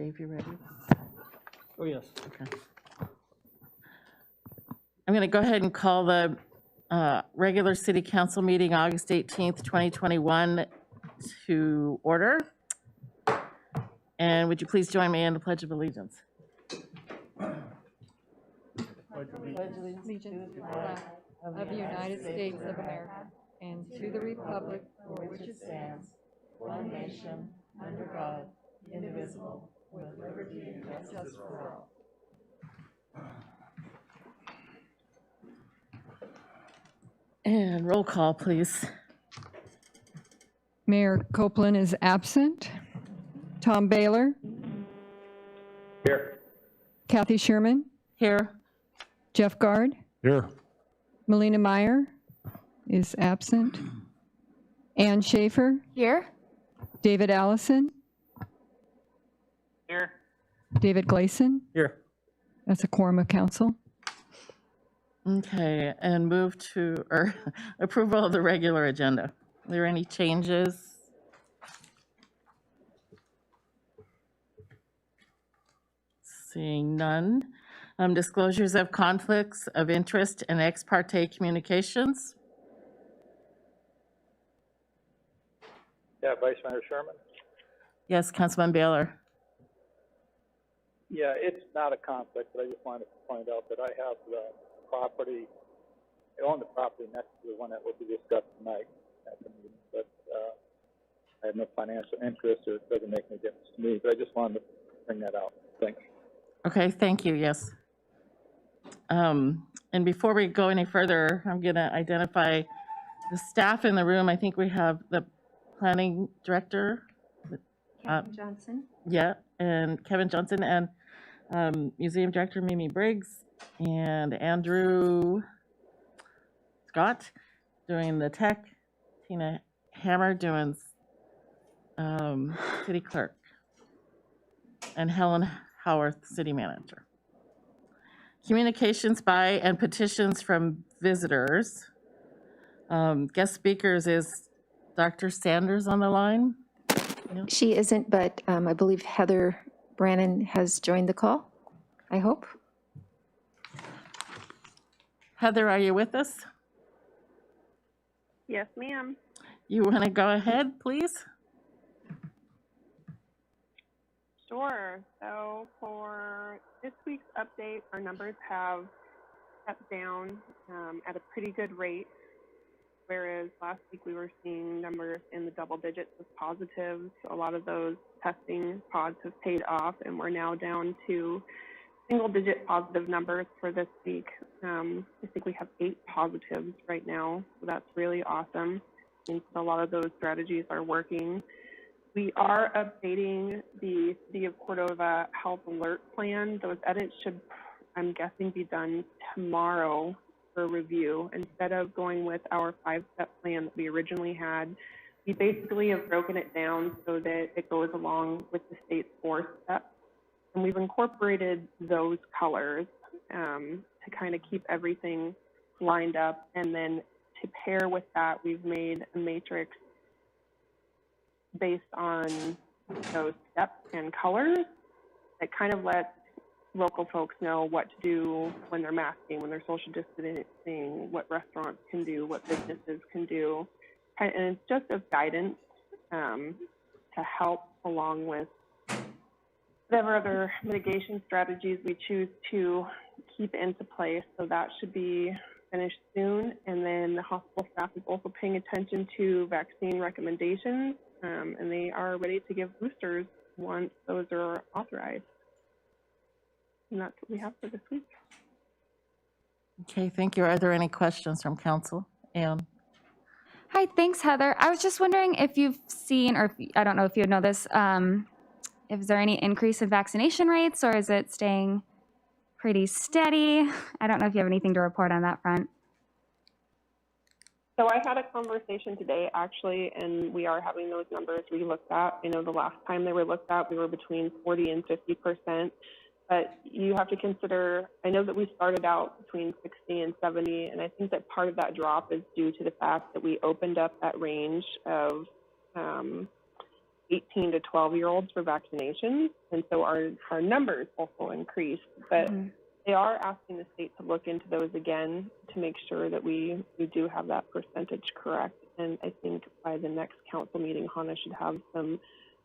Dave, you ready? Oh, yes. Okay. I'm going to go ahead and call the regular city council meeting August 18th, 2021 to order. And would you please join me in the Pledge of Allegiance? Allegiance to the flag of the United States of America and to the republic for which it stands, one nation, under God, indivisible, with liberty and justice for all. And roll call, please. Mayor Copeland is absent. Tom Baylor. Here. Kathy Sherman. Here. Jeff Guard. Here. Melina Meyer is absent. Ann Schaefer. Here. David Allison. Here. David Gleason. Here. That's a quorum of council. Okay, and move to, or approval of the regular agenda. Are there any changes? Seeing none. Disclosures of conflicts of interest and ex parte communications. Yeah, Vice Mayor Sherman. Yes, Councilman Baylor. Yeah, it's not a conflict, but I just wanted to point out that I have the property, I own the property next to the one that will be discussed tonight at the meeting, but I have no financial interest, or it doesn't make any difference to me, but I just wanted to bring that out. Thanks. Okay, thank you, yes. And before we go any further, I'm going to identify the staff in the room. I think we have the planning director. Kevin Johnson. Yeah, and Kevin Johnson, and museum director Mimi Briggs, and Andrew Scott doing the tech, Tina Hammer doing city clerk, and Helen Howarth, city manager. Communications by and petitions from visitors. Guest speakers, is Dr. Sanders on the line? She isn't, but I believe Heather Brannon has joined the call, I hope. Heather, are you with us? Yes, ma'am. You want to go ahead, please? Sure. So for this week's update, our numbers have stepped down at a pretty good rate, whereas last week we were seeing numbers in the double digits of positives. A lot of those testing pods have paid off, and we're now down to single-digit positive numbers for this week. I think we have 8 positives right now, so that's really awesome. And a lot of those strategies are working. We are updating the City of Cordova Health Alert Plan. Those edits should, I'm guessing, be done tomorrow for review. Instead of going with our 5-step plan that we originally had, we basically have broken it down so that it goes along with the state's 4 steps. And we've incorporated those colors to kind of keep everything lined up. And then to pair with that, we've made a matrix based on those steps and colors that kind of lets local folks know what to do when they're masking, when they're social distancing, what restaurants can do, what businesses can do. And it's just a guidance to help along with whatever other mitigation strategies we choose to keep into place. So that should be finished soon. And then the hospital staff is also paying attention to vaccine recommendations, and they are ready to give boosters once those are authorized. And that's what we have for this week. Okay, thank you. Are there any questions from council? Anne? Hi, thanks, Heather. I was just wondering if you've seen, or if, I don't know if you know this, is there any increase in vaccination rates, or is it staying pretty steady? I don't know if you have anything to report on that front. So I had a conversation today, actually, and we are having those numbers re-looked at. I know the last time they were looked at, we were between 40 and 50%. But you have to consider, I know that we started out between 60 and 70, and I think that part of that drop is due to the fact that we opened up that range of 18 to 12-year-olds for vaccinations, and so our numbers also increased. But they are asking the state to look into those again to make sure that we do have that percentage correct. And I think by the next council meeting, Hannah should have some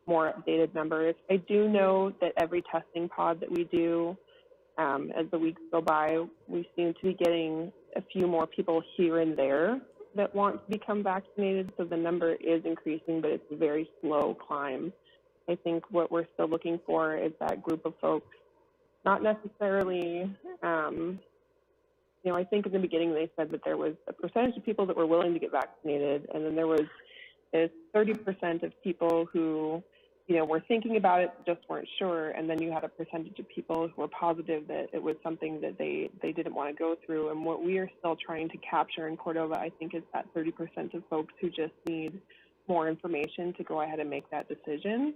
more updated numbers. I do know that every testing pod that we do, as the weeks go by, we seem to be getting a few more people here and there that want to become vaccinated. So the number is increasing, but it's a very slow climb. I think what we're still looking for is that group of folks, not necessarily, I think in the beginning they said that there was a percentage of people that were willing to get vaccinated, and then there was 30% of people who, were thinking about it, just weren't sure, and then you had a percentage of people who were positive that it was something that they didn't want to go through. And what we are still trying to capture in Cordova, I think, is that 30% of folks who just need more information to go ahead and make that decision.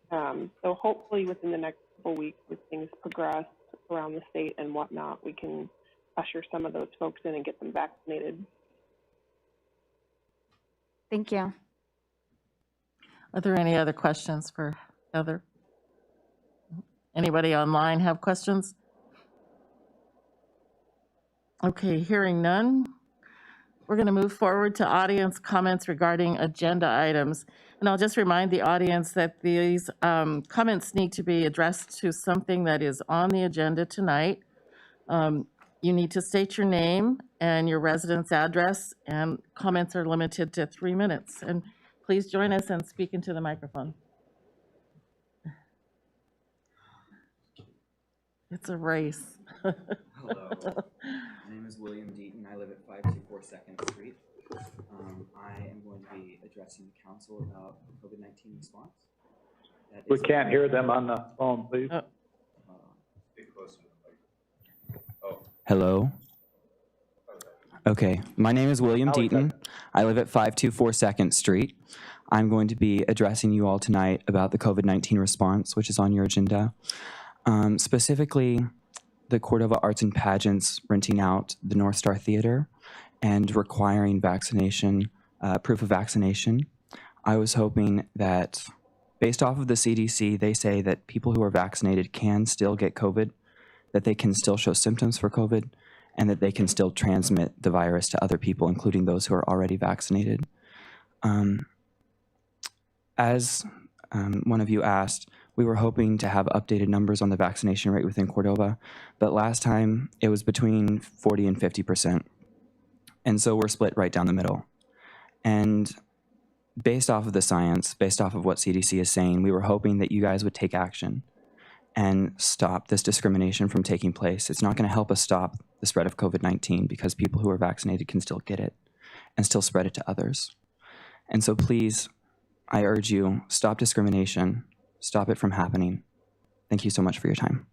So hopefully within the next couple of weeks, as things progress around the state and whatnot, we can usher some of those folks in and get them vaccinated. Thank you. Are there any other questions for Heather? Anybody online have questions? Okay, hearing none, we're going to move forward to audience comments regarding agenda items. And I'll just remind the audience that these comments need to be addressed to something that is on the agenda tonight. You need to state your name and your residence address, and comments are limited to 3 minutes. And please join us and speak into the microphone. It's a race. Hello, my name is William Deaton. I live at 524 2nd Street. I am going to be addressing the council about the COVID-19 response. We can't hear them on the phone, please. Hello. Okay, my name is William Deaton. I live at 524 2nd Street. I'm going to be addressing you all tonight about the COVID-19 response, which is on your agenda. Specifically, the Cordova Arts and Pageants renting out the North Star Theater and requiring vaccination, proof of vaccination. I was hoping that, based off of the CDC, they say that people who are vaccinated can still get COVID, that they can still show symptoms for COVID, and that they can still transmit the virus to other people, including those who are already vaccinated. As one of you asked, we were hoping to have updated numbers on the vaccination rate within Cordova, but last time it was between 40 and 50%. And so we're split right down the middle. And based off of the science, based off of what CDC is saying, we were hoping that you guys would take action and stop this discrimination from taking place. It's not going to help us stop the spread of COVID-19 because people who are vaccinated can still get it and still spread it to others. And so please, I urge you, stop discrimination, stop it from happening. Thank you so much for your time.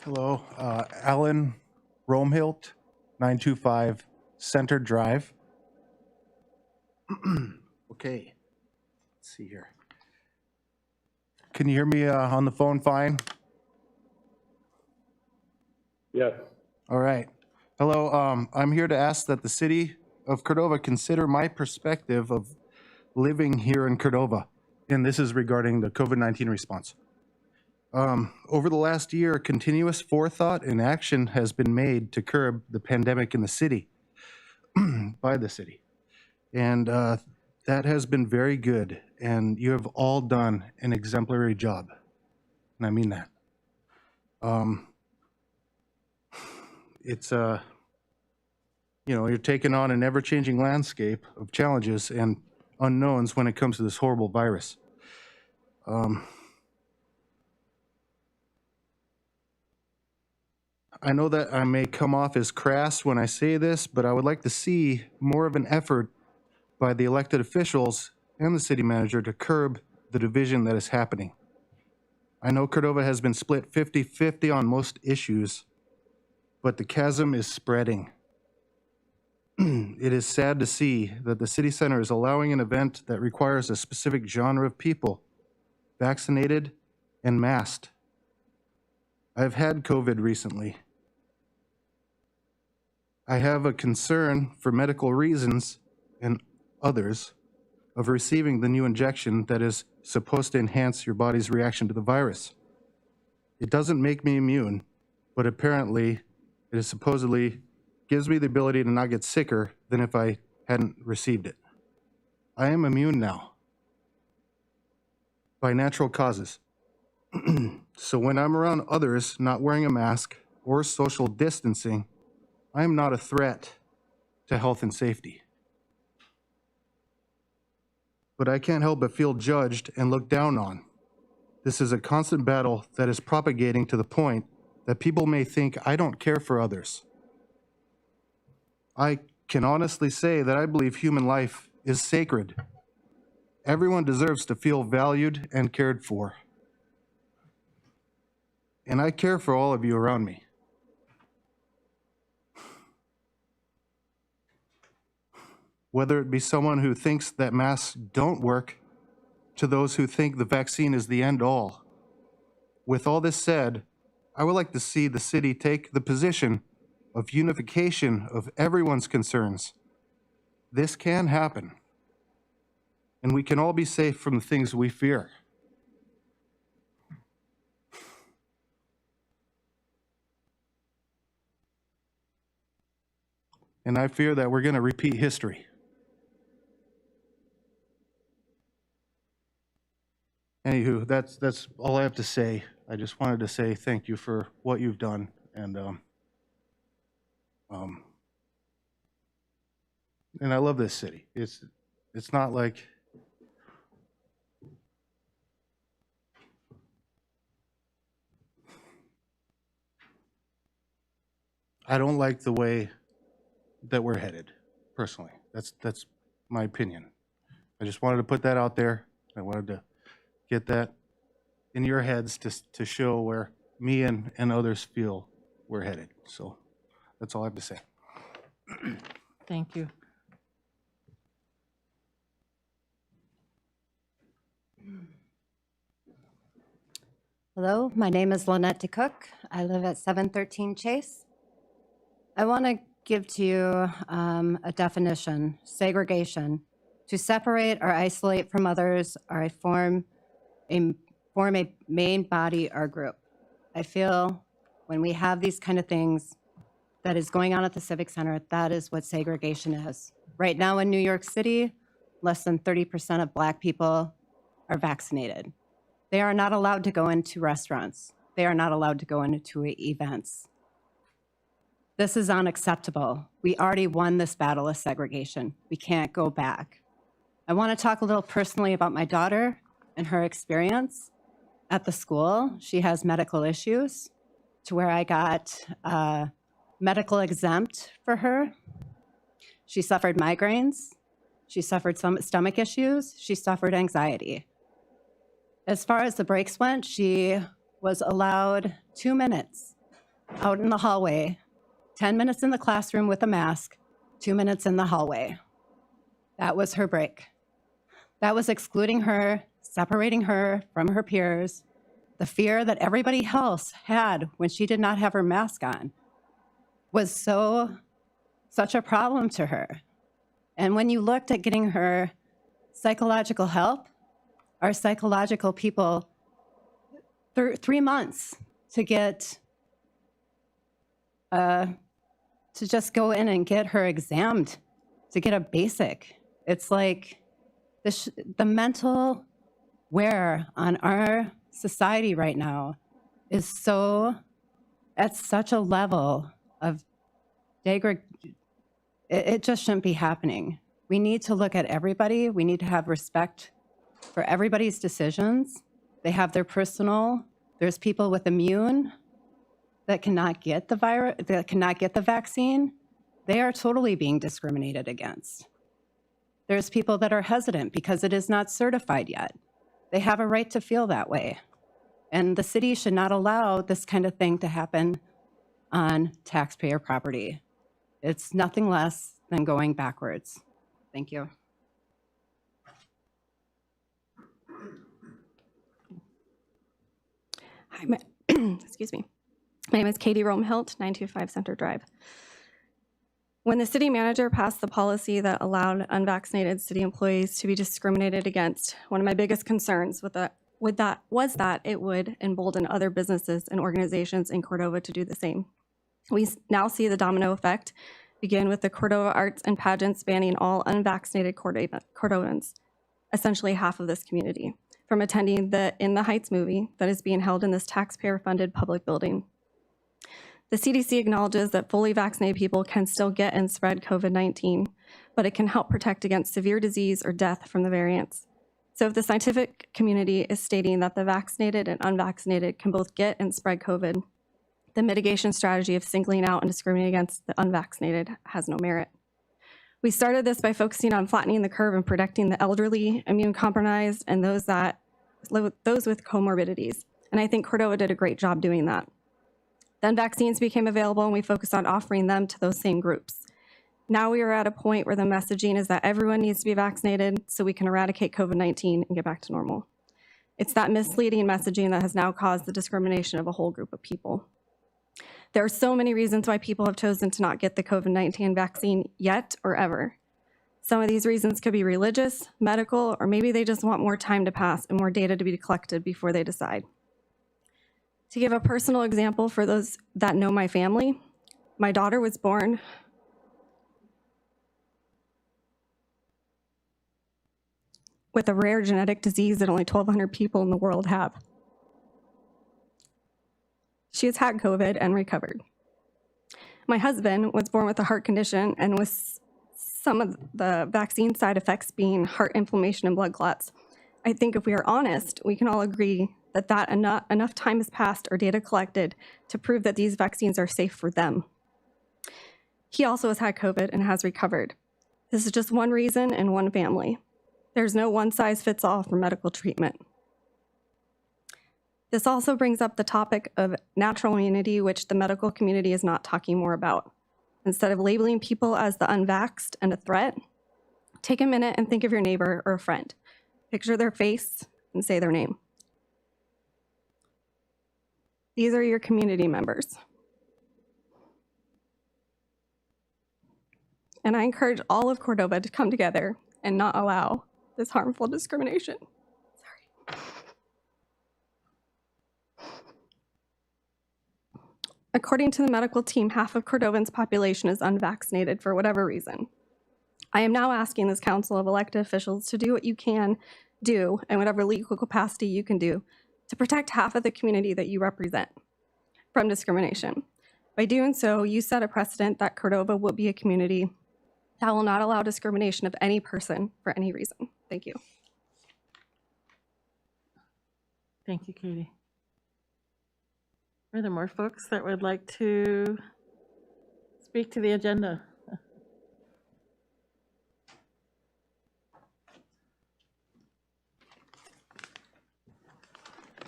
Hello, Alan Romhilt, 925 Center Drive. Okay, let's see here. Can you hear me on the phone fine? Yes. All right. Hello, I'm here to ask that the city of Cordova consider my perspective of living here in Cordova, and this is regarding the COVID-19 response. Over the last year, continuous forethought and action has been made to curb the pandemic in the city, by the city. And that has been very good, and you have all done an exemplary job, and I mean that. It's, you're taking on an ever-changing landscape of challenges and unknowns when it comes to this horrible virus. I know that I may come off as crass when I say this, but I would like to see more of an effort by the elected officials and the city manager to curb the division that is happening. I know Cordova has been split 50-50 on most issues, but the chasm is spreading. It is sad to see that the city center is allowing an event that requires a specific genre of people, vaccinated and masked. I've had COVID recently, I have a concern for medical reasons and others of receiving the new injection that is supposed to enhance your body's reaction to the virus. It doesn't make me immune, but apparently it is supposedly gives me the ability to not get sicker than if I hadn't received it. I am immune now by natural causes. So when I'm around others not wearing a mask or social distancing, I am not a threat to health and safety. But I can't help but feel judged and looked down on. This is a constant battle that is propagating to the point that people may think I don't care for others. I can honestly say that I believe human life is sacred. Everyone deserves to feel valued and cared for. And I care for all of you around me. Whether it be someone who thinks that masks don't work, to those who think the vaccine is the end all. With all this said, I would like to see the city take the position of unification of everyone's concerns. This can happen, and we can all be safe from the things we fear. And I fear that we're going to repeat history. Anywho, that's all I have to say. I just wanted to say thank you for what you've done, and I love this city. It's not like I don't like the way that we're headed, personally. That's my opinion. I just wanted to put that out there. I wanted to get that in your heads to show where me and others feel we're headed. So that's all I have to say. Thank you. Hello, my name is Lynette DeCook. I live at 713 Chase. I want to give to you a definition: segregation, to separate or isolate from others or form a main body or group. I feel when we have these kind of things that is going on at the Civic Center, that is what segregation is. Right now in New York City, less than 30% of Black people are vaccinated. They are not allowed to go into restaurants. They are not allowed to go into events. This is unacceptable. We already won this battle of segregation. We can't go back. I want to talk a little personally about my daughter and her experience at the school. She has medical issues to where I got medical exempt for her. She suffered migraines. She suffered some stomach issues. She suffered anxiety. As far as the breaks went, she was allowed 2 minutes out in the hallway, 10 minutes in the classroom with a mask, 2 minutes in the hallway. That was her break. That was excluding her, separating her from her peers. The fear that everybody else had when she did not have her mask on was such a problem to her. And when you looked at getting her psychological help, our psychological people, 3 months to get, to just go in and get her examined, to get a basic. It's like the mental wear on our society right now is at such a level of it just shouldn't be happening. We need to look at everybody. We need to have respect for everybody's decisions. They have their personal. There's people with immune that cannot get the virus, that cannot get the vaccine. They are totally being discriminated against. There's people that are hesitant because it is not certified yet. They have a right to feel that way. And the city should not allow this kind of thing to happen on taxpayer property. It's nothing less than going backwards. Thank you. Hi, excuse me. My name is Katie Romhilt, 925 Center Drive. When the city manager passed the policy that allowed unvaccinated city employees to be discriminated against, one of my biggest concerns was that it would embolden other businesses and organizations in Cordova to do the same. We now see the domino effect begin with the Cordova Arts and Pageants banning all unvaccinated Cordovans, essentially half of this community, from attending the In the Heights movie that is being held in this taxpayer-funded public building. The CDC acknowledges that fully vaccinated people can still get and spread COVID-19, but it can help protect against severe disease or death from the variants. So if the scientific community is stating that the vaccinated and unvaccinated can both get and spread COVID, the mitigation strategy of singling out and discriminating against the unvaccinated has no merit. We started this by focusing on flattening the curve and protecting the elderly, immune-compromised, and those with comorbidities. And I think Cordova did a great job doing that. Then vaccines became available and we focused on offering them to those same groups. Now we are at a point where the messaging is that everyone needs to be vaccinated so we can eradicate COVID-19 and get back to normal. It's that misleading messaging that has now caused the discrimination of a whole group of people. There are so many reasons why people have chosen to not get the COVID-19 vaccine yet or ever. Some of these reasons could be religious, medical, or maybe they just want more time to pass and more data to be collected before they decide. To give a personal example for those that know my family, my daughter was born with a rare genetic disease that only 1,200 people in the world have. She has had COVID and recovered. My husband was born with a heart condition and with some of the vaccine side effects being heart inflammation and blood clots. I think if we are honest, we can all agree that enough time has passed or data collected to prove that these vaccines are safe for them. He also has had COVID and has recovered. This is just one reason in one family. There's no one size fits all for medical treatment. This also brings up the topic of natural immunity, which the medical community is not talking more about. Instead of labeling people as the unvaxxed and a threat, take a minute and think of your neighbor or a friend. Picture their face and say their name. These are your community members. And I encourage all of Cordova to come together and not allow this harmful discrimination. Sorry. According to the medical team, half of Cordovan's population is unvaccinated for whatever reason. I am now asking this council of elected officials to do what you can do in whatever legal capacity you can do to protect half of the community that you represent from discrimination. By doing so, you set a precedent that Cordova will be a community that will not allow discrimination of any person for any reason. Thank you. Thank you, Katie. Are there more folks that would like to speak to the agenda?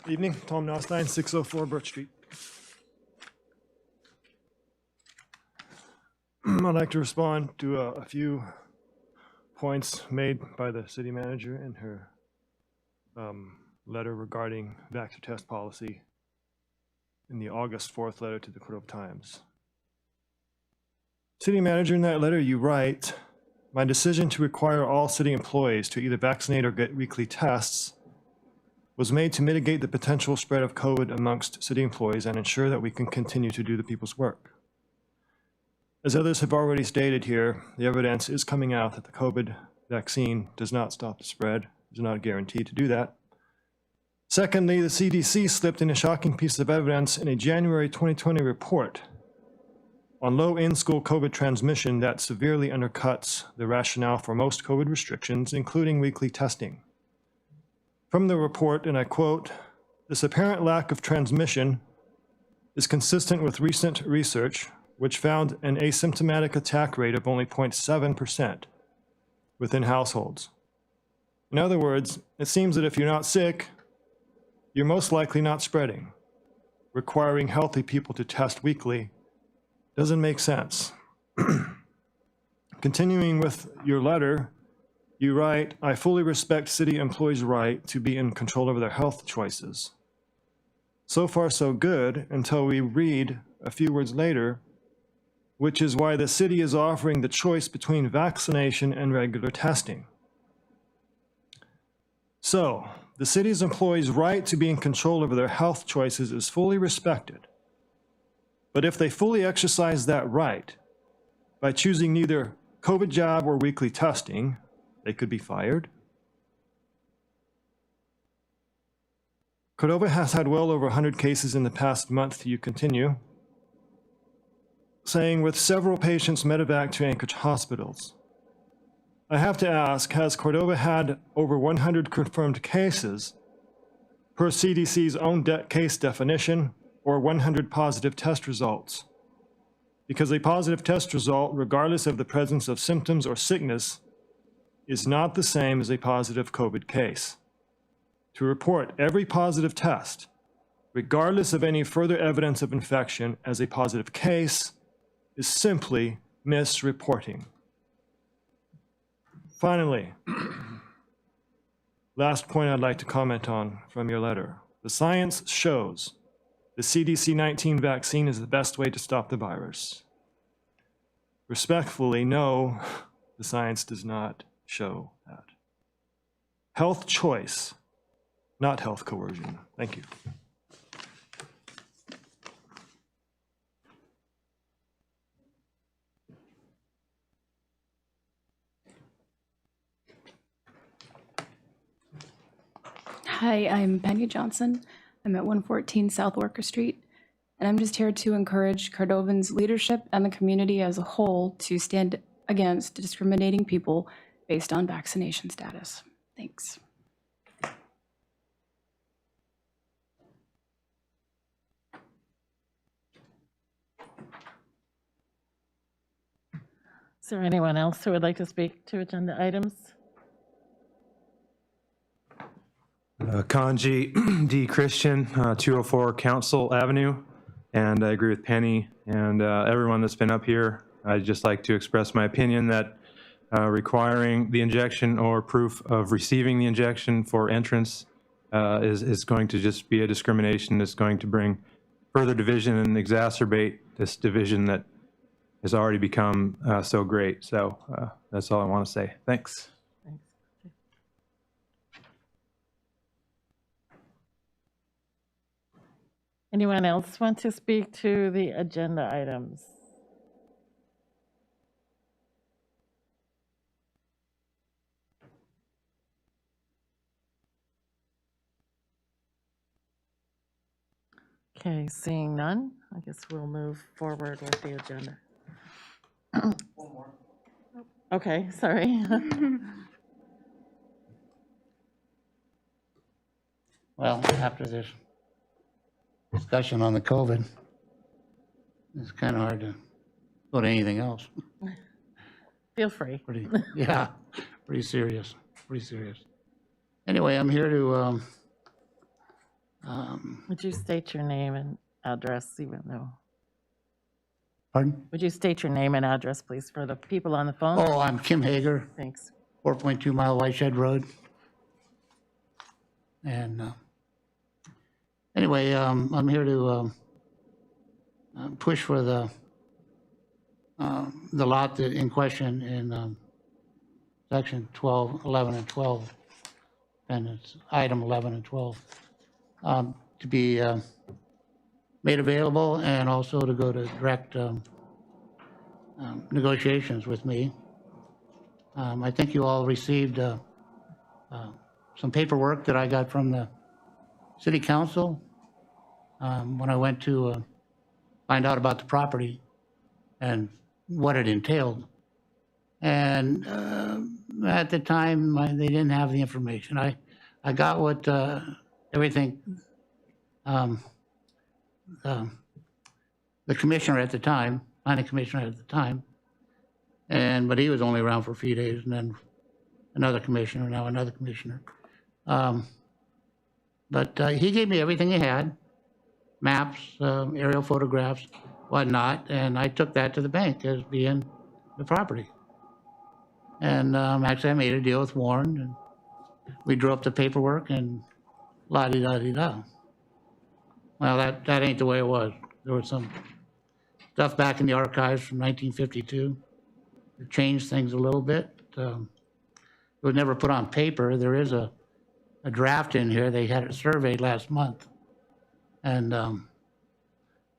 Evening, Tom Nostine, 604 Birch Street. I'd like to respond to a few points made by the city manager in her letter regarding vax or test policy in the August 4th letter to the Cordova Times. City manager, in that letter you write, "My decision to require all city employees to either vaccinate or get weekly tests was made to mitigate the potential spread of COVID amongst city employees and ensure that we can continue to do the people's work. As others have already stated here, the evidence is coming out that the COVID vaccine does not stop the spread. There's not a guarantee to do that. Secondly, the CDC slipped in a shocking piece of evidence in a January 2020 report on low in-school COVID transmission that severely undercuts the rationale for most COVID restrictions, including weekly testing. From the report, and I quote, "This apparent lack of transmission is consistent with recent research, which found an asymptomatic attack rate of only 0.7% within households. In other words, it seems that if you're not sick, you're most likely not spreading. Requiring healthy people to test weekly doesn't make sense." Continuing with your letter, you write, "I fully respect city employees' right to be in control over their health choices." So far, so good, until we read a few words later, which is why the city is offering the choice between vaccination and regular testing. So, the city's employees' right to be in control over their health choices is fully respected. But if they fully exercise that right by choosing neither COVID jab or weekly testing, they could be fired. Cordova has had well over 100 cases in the past month, you continue, saying with several patients medevac to Anchorage hospitals. I have to ask, has Cordova had over 100 confirmed cases per CDC's own case definition or 100 positive test results? Because a positive test result, regardless of the presence of symptoms or sickness, is not the same as a positive COVID case. To report every positive test, regardless of any further evidence of infection, as a positive case is simply misreporting. Finally, last point I'd like to comment on from your letter. The science shows the CDC-19 vaccine is the best way to stop the virus. Respectfully, no, the science does not show that. Health choice, not health coercion. Thank you. Hi, I'm Penny Johnson. I'm at 114 South Worker Street, and I'm just here to encourage Cordovans' leadership and the community as a whole to stand against discriminating people based on vaccination status. Thanks. Is there anyone else who would like to speak to agenda items? Kanji D. Christian, 204 Council Avenue, and I agree with Penny and everyone that's been up here. I'd just like to express my opinion that requiring the injection or proof of receiving the injection for entrance is going to just be a discrimination that's going to bring further division and exacerbate this division that has already become so great. So that's all I want to say. Thanks. Anyone else want to speak to the agenda items? Okay, seeing none, I guess we'll move forward with the agenda. One more. Okay, sorry. Well, after this discussion on the COVID, it's kind of hard to go to anything else. Feel free. Yeah, pretty serious, pretty serious. Anyway, I'm here to, Would you state your name and address, even though? Pardon? Would you state your name and address, please, for the people on the phone? Oh, I'm Kim Hager. Thanks. 4.2 Mile Whiteshed Road. And anyway, I'm here to push for the lot in question in section 12, 11, and 12, and it's item 11 and 12, to be made available, and also to go to direct negotiations with me. I think you all received some paperwork that I got from the City Council when I went to find out about the property and what it entailed. And at the time, they didn't have the information. I got what everything the commissioner at the time, planning commissioner at the time, but he was only around for a few days, and then another commissioner, now another commissioner. But he gave me everything he had, maps, aerial photographs, whatnot, and I took that to the bank as being the property. And actually, I made a deal with Warren, and we drew up the paperwork, and la-di-da-di-da. Well, that ain't the way it was. There was some stuff back in the archives from 1952. It changed things a little bit. It was never put on paper. There is a draft in here. They had it surveyed last month. And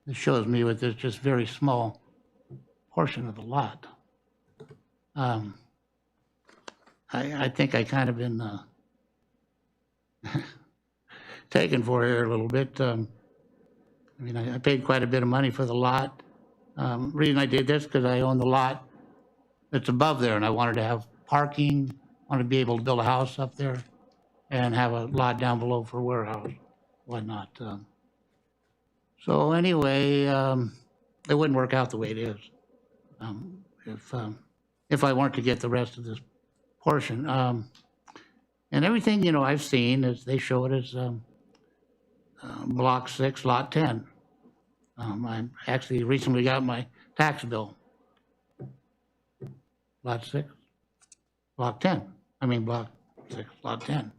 it shows me with this just very small portion of the lot. I think I kind of been taken for here a little bit. I mean, I paid quite a bit of money for the lot. Reason I did this because I own the lot that's above there, and I wanted to have parking, wanted to be able to build a house up there, and have a lot down below for warehouse, whatnot. So anyway, it wouldn't work out the way it is if I weren't to get the rest of this portion. And everything, you know, I've seen is they show it as Block 6, Lot 10. I actually recently got my tax bill. Lot 6, Block 10. I mean, Block 6, Lot 10.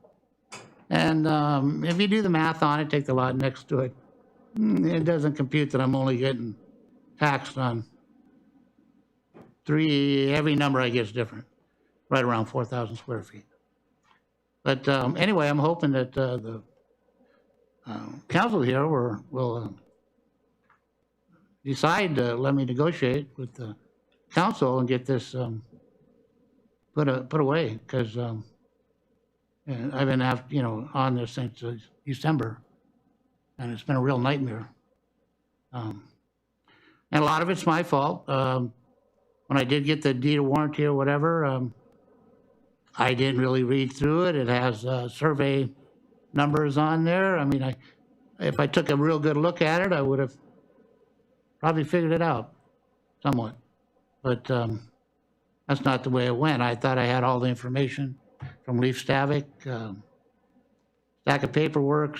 And if you do the math on it, take the lot next to it, it doesn't compute that I'm only getting taxed on every number I get is different, right around 4,000 square feet. But anyway, I'm hoping that the council here will decide to let me negotiate with the council and get this put away, because I've been on this since December, and it's been a real nightmare. And a lot of it's my fault. When I did get the deed of warranty or whatever, I didn't really read through it. It has survey numbers on there. I mean, if I took a real good look at it, I would have probably figured it out somewhat. But that's not the way it went. I thought I had all the information from Leaf Stavic, stack of paperwork.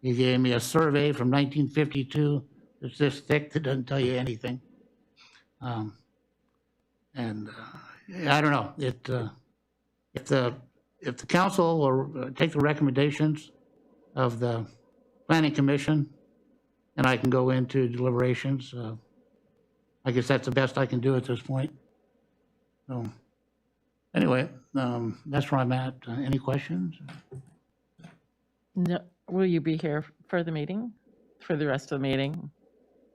He gave me a survey from 1952. It's this thick that doesn't tell you anything. And I don't know. If the council will take the recommendations of the planning commission, and I can go into deliberations, I guess that's the best I can do at this point. So anyway, that's where I'm at. Any questions? No. Will you be here for the meeting, for the rest of the meeting?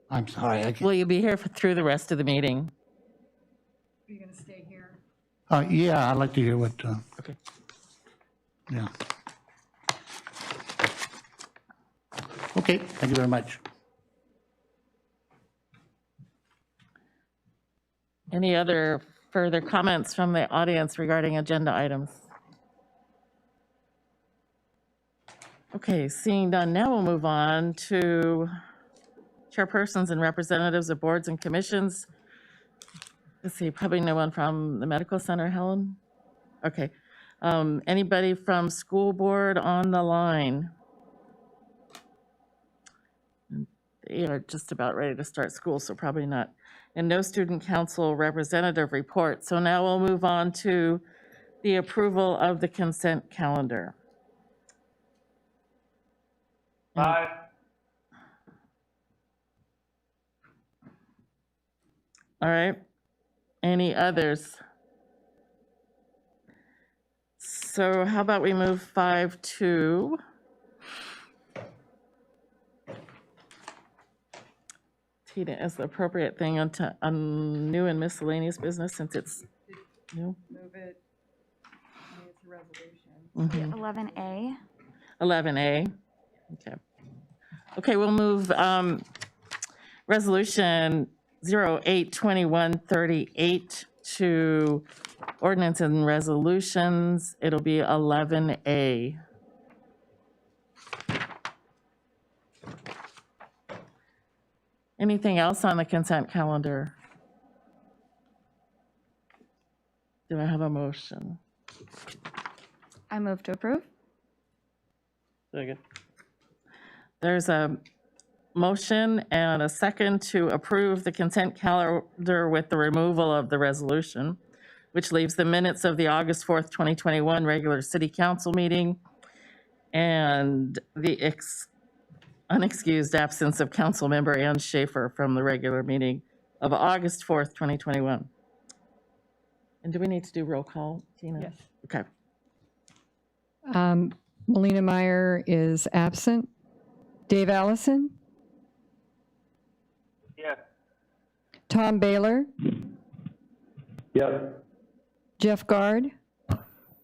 I'm sorry. I can't. Will you be here through the rest of the meeting? Are you going to stay here? Yeah, I'd like to hear what. Okay. Yeah. Okay, thank you very much. Any other further comments from the audience regarding agenda items? Okay, seeing none, now we'll move on to chairpersons and representatives of boards and commissions. Let's see, probably no one from the medical center, Helen? Okay. Anybody from school board on the line? They are just about ready to start school, so probably not. And no student council representative report. So now we'll move on to the approval of the consent calendar. Aye. All right. Any others? So how about we move 5-2? Tina, is the appropriate thing on new and miscellaneous business since it's new? Move it. It's a resolution. 11A. 11A. Okay. Okay, we'll move resolution 082138 to ordinance and resolutions. It'll be 11A. Anything else on the consent calendar? Do I have a motion? I move to approve. Second. There's a motion and a second to approve the consent calendar with the removal of the resolution, which leaves the minutes of the August 4th, 2021 regular city council meeting and the unexcused absence of Councilmember Ann Schaefer from the regular meeting of August 4th, 2021. And do we need to do roll call, Tina? Yes. Okay. Melina Meyer is absent. Dave Allison, Yes. Tom Baylor, Yes. Jeff Guard,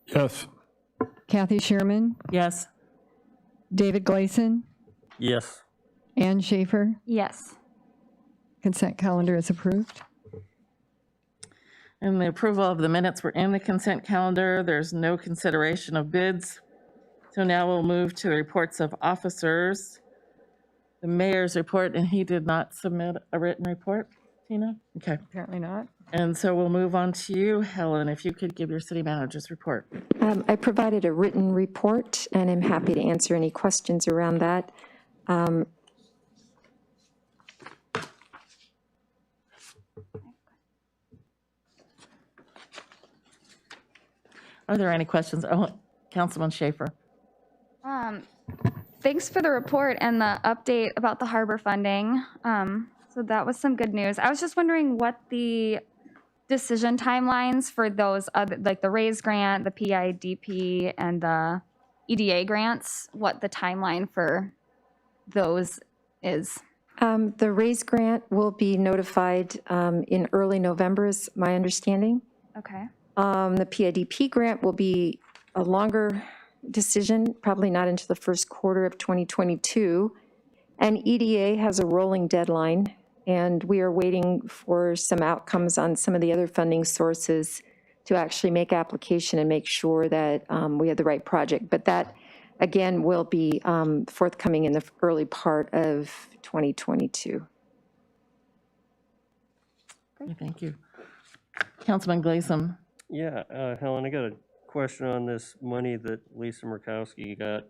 Yes. Kathy Sherman, Yes. David Gleason, Yes. Ann Schaefer. Yes. Consent calendar is approved. And the approval of the minutes were in the consent calendar. There's no consideration of bids. So now we'll move to the reports of officers. The mayor's report, and he did not submit a written report, Tina? Okay. Apparently not. And so we'll move on to you, Helen, if you could give your city manager's report. I provided a written report, and I'm happy to answer any questions around that. Are there any questions? Oh, Councilman Schaefer. Thanks for the report and the update about the harbor funding. So that was some good news. I was just wondering what the decision timelines for those other, like the RAISE grant, the PIDP, and the EDA grants, what the timeline for those is. The RAISE grant will be notified in early November, is my understanding. Okay. The PIDP grant will be a longer decision, probably not into the first quarter of 2022. And EDA has a rolling deadline, and we are waiting for some outcomes on some of the other funding sources to actually make application and make sure that we have the right project. But that, again, will be forthcoming in the early part of 2022. Great, thank you. Councilman Gleason. Yeah, Helen, I got a question on this money that Lisa Murkowski got.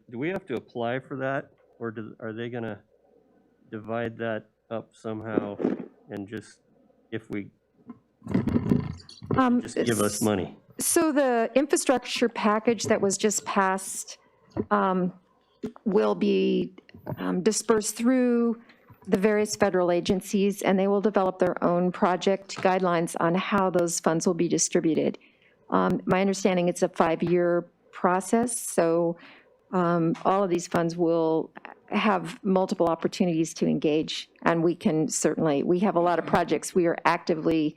Do we have to apply for that, or are they gonna divide that up somehow and just, if we, just give us money? So the infrastructure package that was just passed will be dispersed through the various federal agencies, and they will develop their own project guidelines on how those funds will be distributed. My understanding, it's a 5-year process, so all of these funds will have multiple opportunities to engage, and we can certainly, we have a lot of projects we are actively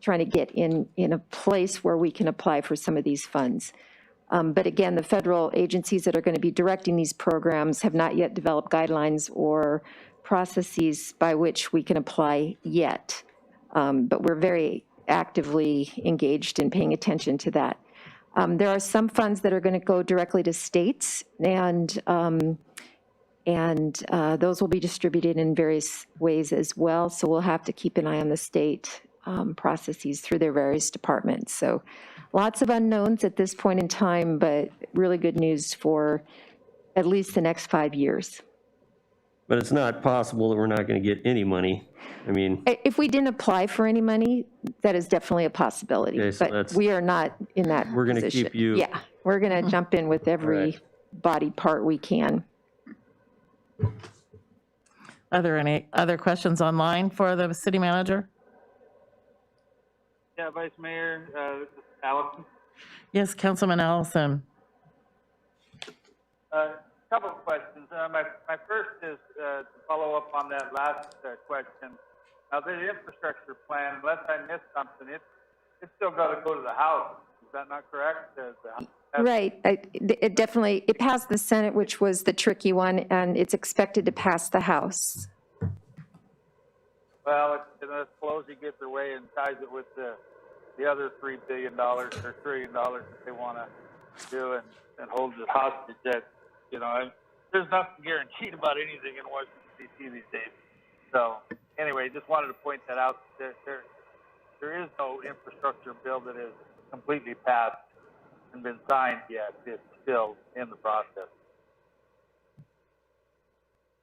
trying to get in a place where we can apply for some of these funds. But again, the federal agencies that are going to be directing these programs have not yet developed guidelines or processes by which we can apply yet. But we're very actively engaged in paying attention to that. There are some funds that are going to go directly to states, and those will be distributed in various ways as well. So we'll have to keep an eye on the state processes through their various departments. So lots of unknowns at this point in time, but really good news for at least the next 5 years. But it's not possible that we're not gonna get any money. I mean, If we didn't apply for any money, that is definitely a possibility. Okay, so but that's- we are not in that we're gonna position. keep you- Yeah, we're going to jump in with every Right. body part we can. Are there any other questions online for the city manager? Yeah, Vice Mayor, this is Allison. Yes, Councilman Allison. Couple of questions. My first is to follow up on that last question. Now, the infrastructure plan, unless I missed something, it's still got to go to the House. Is that not correct? Right. It definitely, it passed the Senate, which was the tricky one, and it's expected to pass the House. Well, unless Pelosi gets her way and ties it with the other $3 billion or $1 trillion that they want to do and holds it hostage, that, you know, there's nothing guaranteed about anything in Washington, D.C. these days. So anyway, just wanted to point that out. There is no infrastructure bill that is completely passed and been signed yet. It's still in the process.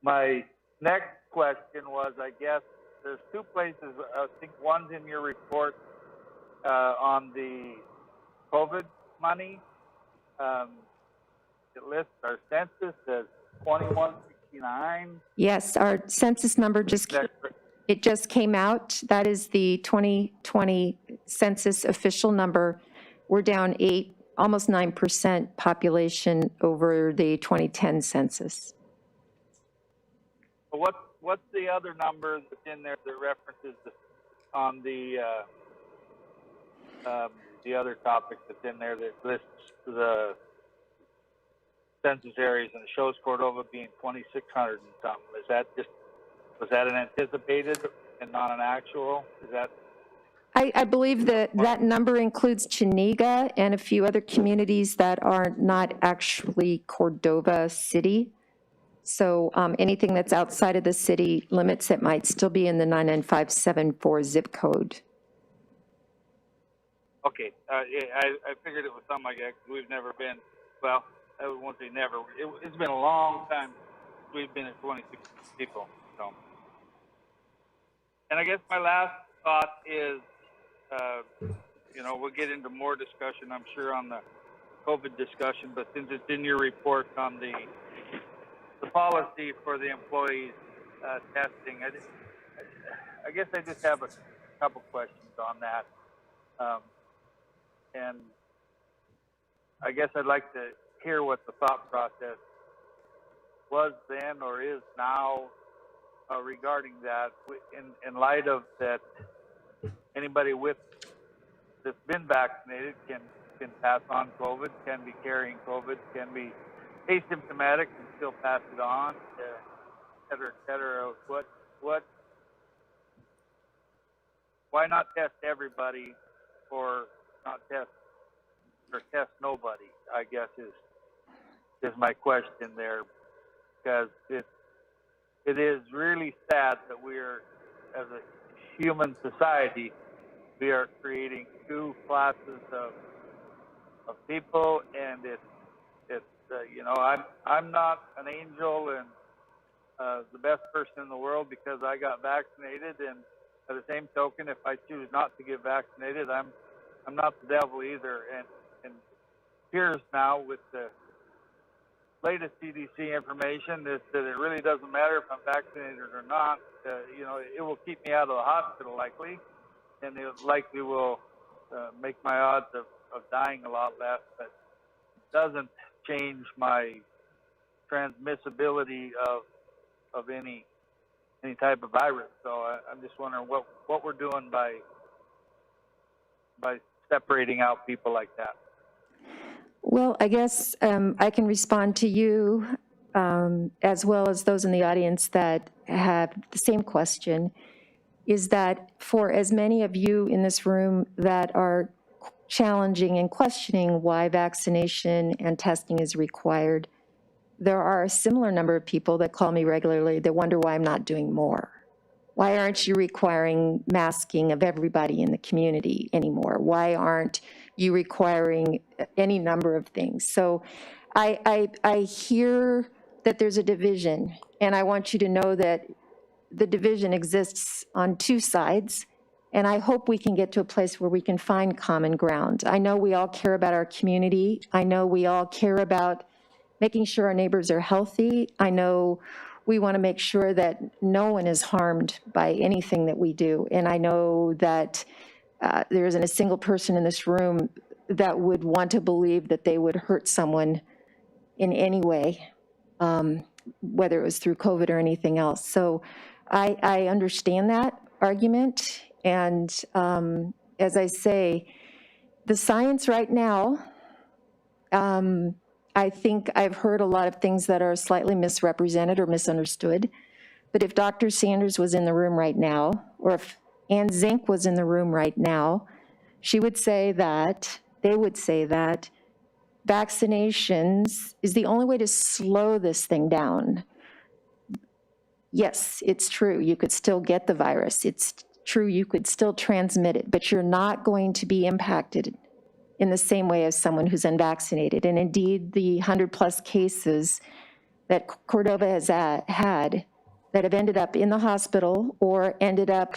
My next question was, I guess, there's two places, I think one's in your report on the COVID money. It lists our census as 2169, Yes, our census number it just came out. That is the 2020 census official number. We're down almost 9% population over the 2010 census. What's the other number that's in there that references on the other topic that's in there that lists the census areas and it shows Cordova being 2,600 and something? Was that an anticipated and not an actual? Is that? I believe that number includes Chenega and a few other communities that are not actually Cordova City. So anything that's outside of the city limits, it might still be in the 99574 zip code. Okay, I figured it was something like that because we've never been, well, I won't say never. It's been a long time since we've been at 26 people. So, and I guess my last thought is, we'll get into more discussion, I'm sure, on the COVID discussion, but since it's in your report on the policy for the employees testing, I guess I just have a couple questions on that. And I guess I'd like to hear what the thought process was then or is now regarding that, in light of that anybody that's been vaccinated can pass on COVID, can be carrying COVID, can be asymptomatic and still pass it on, et cetera, et cetera. Why not test everybody or not test nobody, I guess is my question there, because it is really sad that we're, as a human society, we are creating two classes of people, and it's I'm not an angel and the best person in the world because I got vaccinated, and by the same token, if I choose not to get vaccinated, I'm not the devil either. And it appears now with the latest CDC information is that it really doesn't matter if I'm vaccinated or not. It will keep me out of the hospital likely, and it likely will make my odds of dying a lot less, but it doesn't change my transmissibility of any type of virus. So I'm just wondering what we're doing by separating out people like that. Well, I guess I can respond to you as well as those in the audience that have the same question, is that for as many of you in this room that are challenging and questioning why vaccination and testing is required, there are a similar number of people that call me regularly that wonder why I'm not doing more. Why aren't you requiring masking of everybody in the community anymore? Why aren't you requiring any number of things? So I hear that there's a division, and I want you to know that the division exists on two sides, and I hope we can get to a place where we can find common ground. I know we all care about our community. I know we all care about making sure our neighbors are healthy. I know we want to make sure that no one is harmed by anything that we do. And I know that there isn't a single person in this room that would want to believe that they would hurt someone in any way, whether it was through COVID or anything else. So I understand that argument. And as I say, the science right now, I think I've heard a lot of things that are slightly misrepresented or misunderstood. But if Dr. Sanders was in the room right now, or if Ann Zink was in the room right now, they would say that vaccinations is the only way to slow this thing down. Yes, it's true, you could still get the virus. It's true, you could still transmit it, but you're not going to be impacted in the same way as someone who's unvaccinated. And indeed, the 100+ cases that Cordova has had that have ended up in the hospital or ended up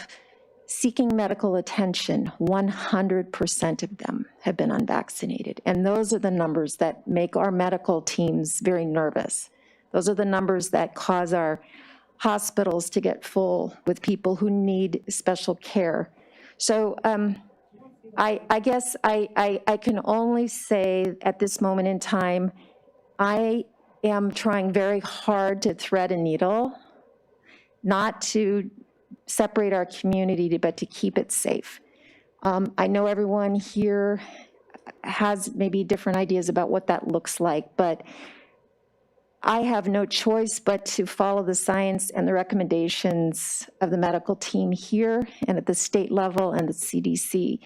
seeking medical attention, 100% of them have been unvaccinated. And those are the numbers that make our medical teams very nervous. Those are the numbers that cause our hospitals to get full with people who need special care. So I guess I can only say at this moment in time, I am trying very hard to thread a needle, not to separate our community, but to keep it safe. I know everyone here has maybe different ideas about what that looks like, but I have no choice but to follow the science and the recommendations of the medical team here and at the state level and the CDC.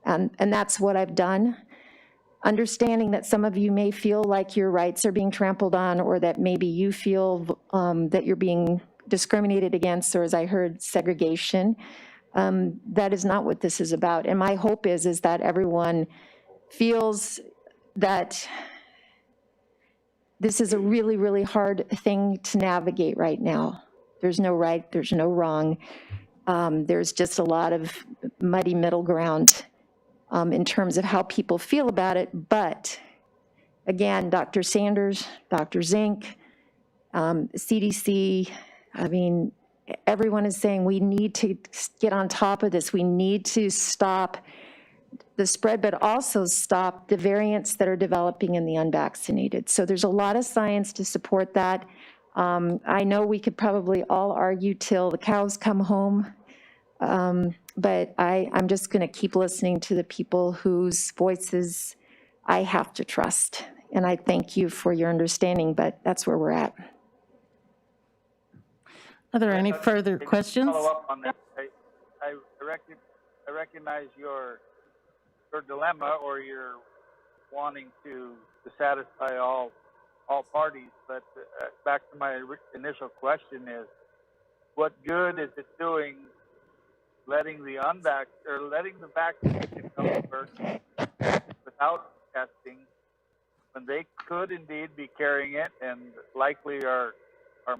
And that's what I've done. Understanding that some of you may feel like your rights are being trampled on, or that maybe you feel that you're being discriminated against, or as I heard, segregation. That is not what this is about. And my hope is that everyone feels that this is a really, really hard thing to navigate right now. There's no right, there's no wrong. There's just a lot of muddy middle ground in terms of how people feel about it. But again, Dr. Sanders, Dr. Zink, CDC, I mean, everyone is saying we need to get on top of this. We need to stop the spread, but also stop the variants that are developing in the unvaccinated. So there's a lot of science to support that. I know we could probably all argue till the cows come home, but I'm just going to keep listening to the people whose voices I have to trust. And I thank you for your understanding, but that's where we're at. Are there any further questions? Follow up on that. I recognize your dilemma, or your wanting to satisfy all parties. But back to my initial question is, what good is it doing letting the vaccination come first without testing, when they could indeed be carrying it and likely are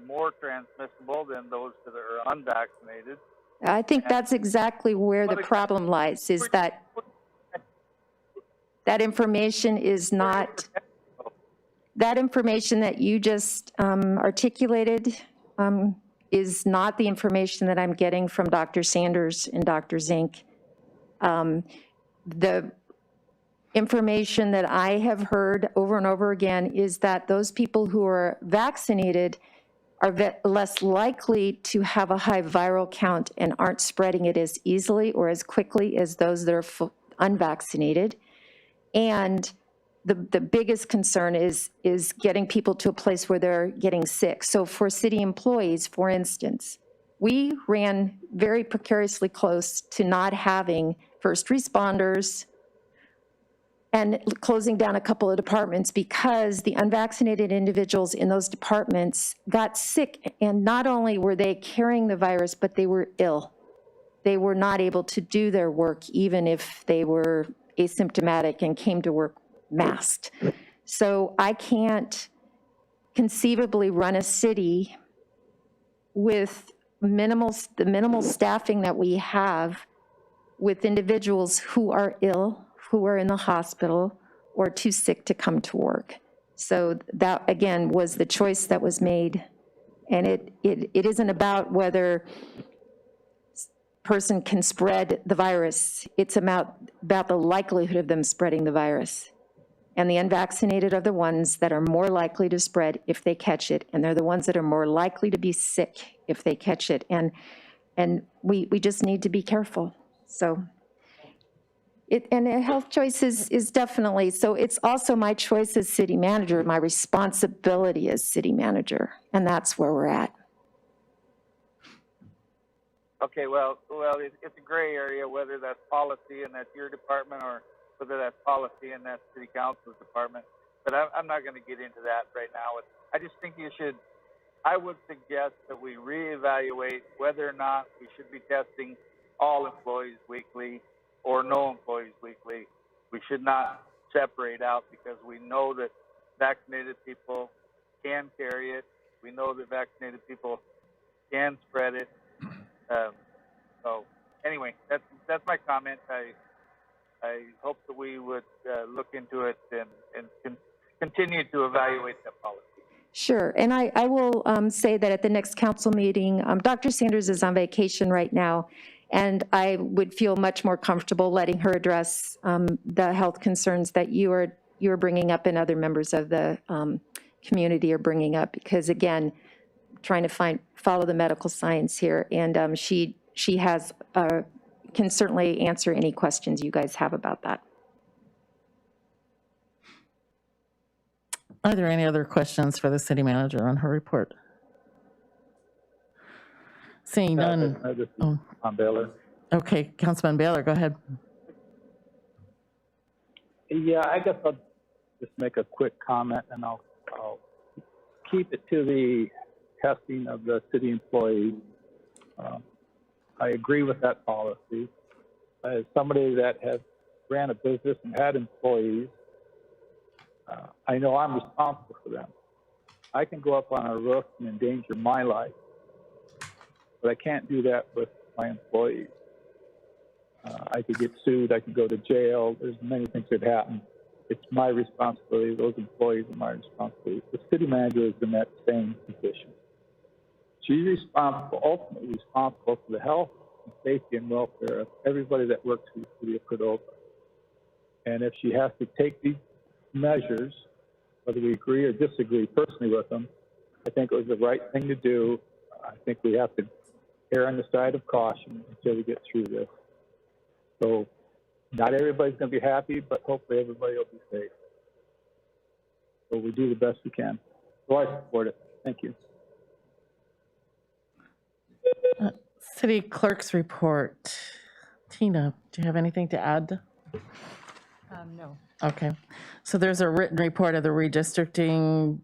more transmissible than those that are unvaccinated? I think that's exactly where the problem lies, is that information is not, that information that you just articulated is not the information that I'm getting from Dr. Sanders and Dr. Zink. The information that I have heard over and over again is that those people who are vaccinated are less likely to have a high viral count and aren't spreading it as easily or as quickly as those that are unvaccinated. And the biggest concern is getting people to a place where they're getting sick. So for city employees, for instance, we ran very precariously close to not having first responders and closing down a couple of departments because the unvaccinated individuals in those departments got sick, and not only were they carrying the virus, but they were ill. They were not able to do their work even if they were asymptomatic and came to work masked. So I can't conceivably run a city with the minimal staffing that we have with individuals who are ill, who are in the hospital, or too sick to come to work. So that, again, was the choice that was made. And it isn't about whether person can spread the virus. It's about the likelihood of them spreading the virus. And the unvaccinated are the ones that are more likely to spread if they catch it, and they're the ones that are more likely to be sick if they catch it. And we just need to be careful. So, and a health choice is definitely, so it's also my choice as city manager, my responsibility as city manager, and that's where we're at. Okay, well, it's a gray area, whether that's policy and that's your department, or whether that's policy and that's city council's department. But I'm not going to get into that right now. I just think I would suggest that we reevaluate whether or not we should be testing all employees weekly or no employees weekly. We should not separate out, because we know that vaccinated people can carry it. We know that vaccinated people can spread it. So anyway, that's my comment. I hope that we would look into it and continue to evaluate that policy. Sure, and I will say that at the next council meeting, Dr. Sanders is on vacation right now, and I would feel much more comfortable letting her address the health concerns that you are bringing up and other members of the community are bringing up, because again, trying to follow the medical science here, and she has can certainly answer any questions you guys have about that. Are there any other questions for the city manager on her report? Seeing none. This is Tom Baylor. Okay, Councilman Baylor, go ahead. Yeah, I guess I'll just make a quick comment, and I'll keep it to the testing of the city employees. I agree with that policy. As somebody that has ran a business and had employees, I know I'm responsible for them. I can go up on a roof and endanger my life, but I can't do that with my employees. I could get sued, I could go to jail, there's many things that happen. It's my responsibility, those employees are my responsibility. The city manager is in that same position. She's responsible, ultimately responsible for the health and safety and welfare of everybody that works for the city of Cordova. And if she has to take these measures, whether we agree or disagree personally with them, I think it was the right thing to do. I think we have to err on the side of caution until we get through this. So not everybody's going to be happy, but hopefully everybody will be safe. So we do the best we can. So I support it. Thank you. City clerk's report. Tina, do you have anything to add? No. Okay, so there's a written report of the redistricting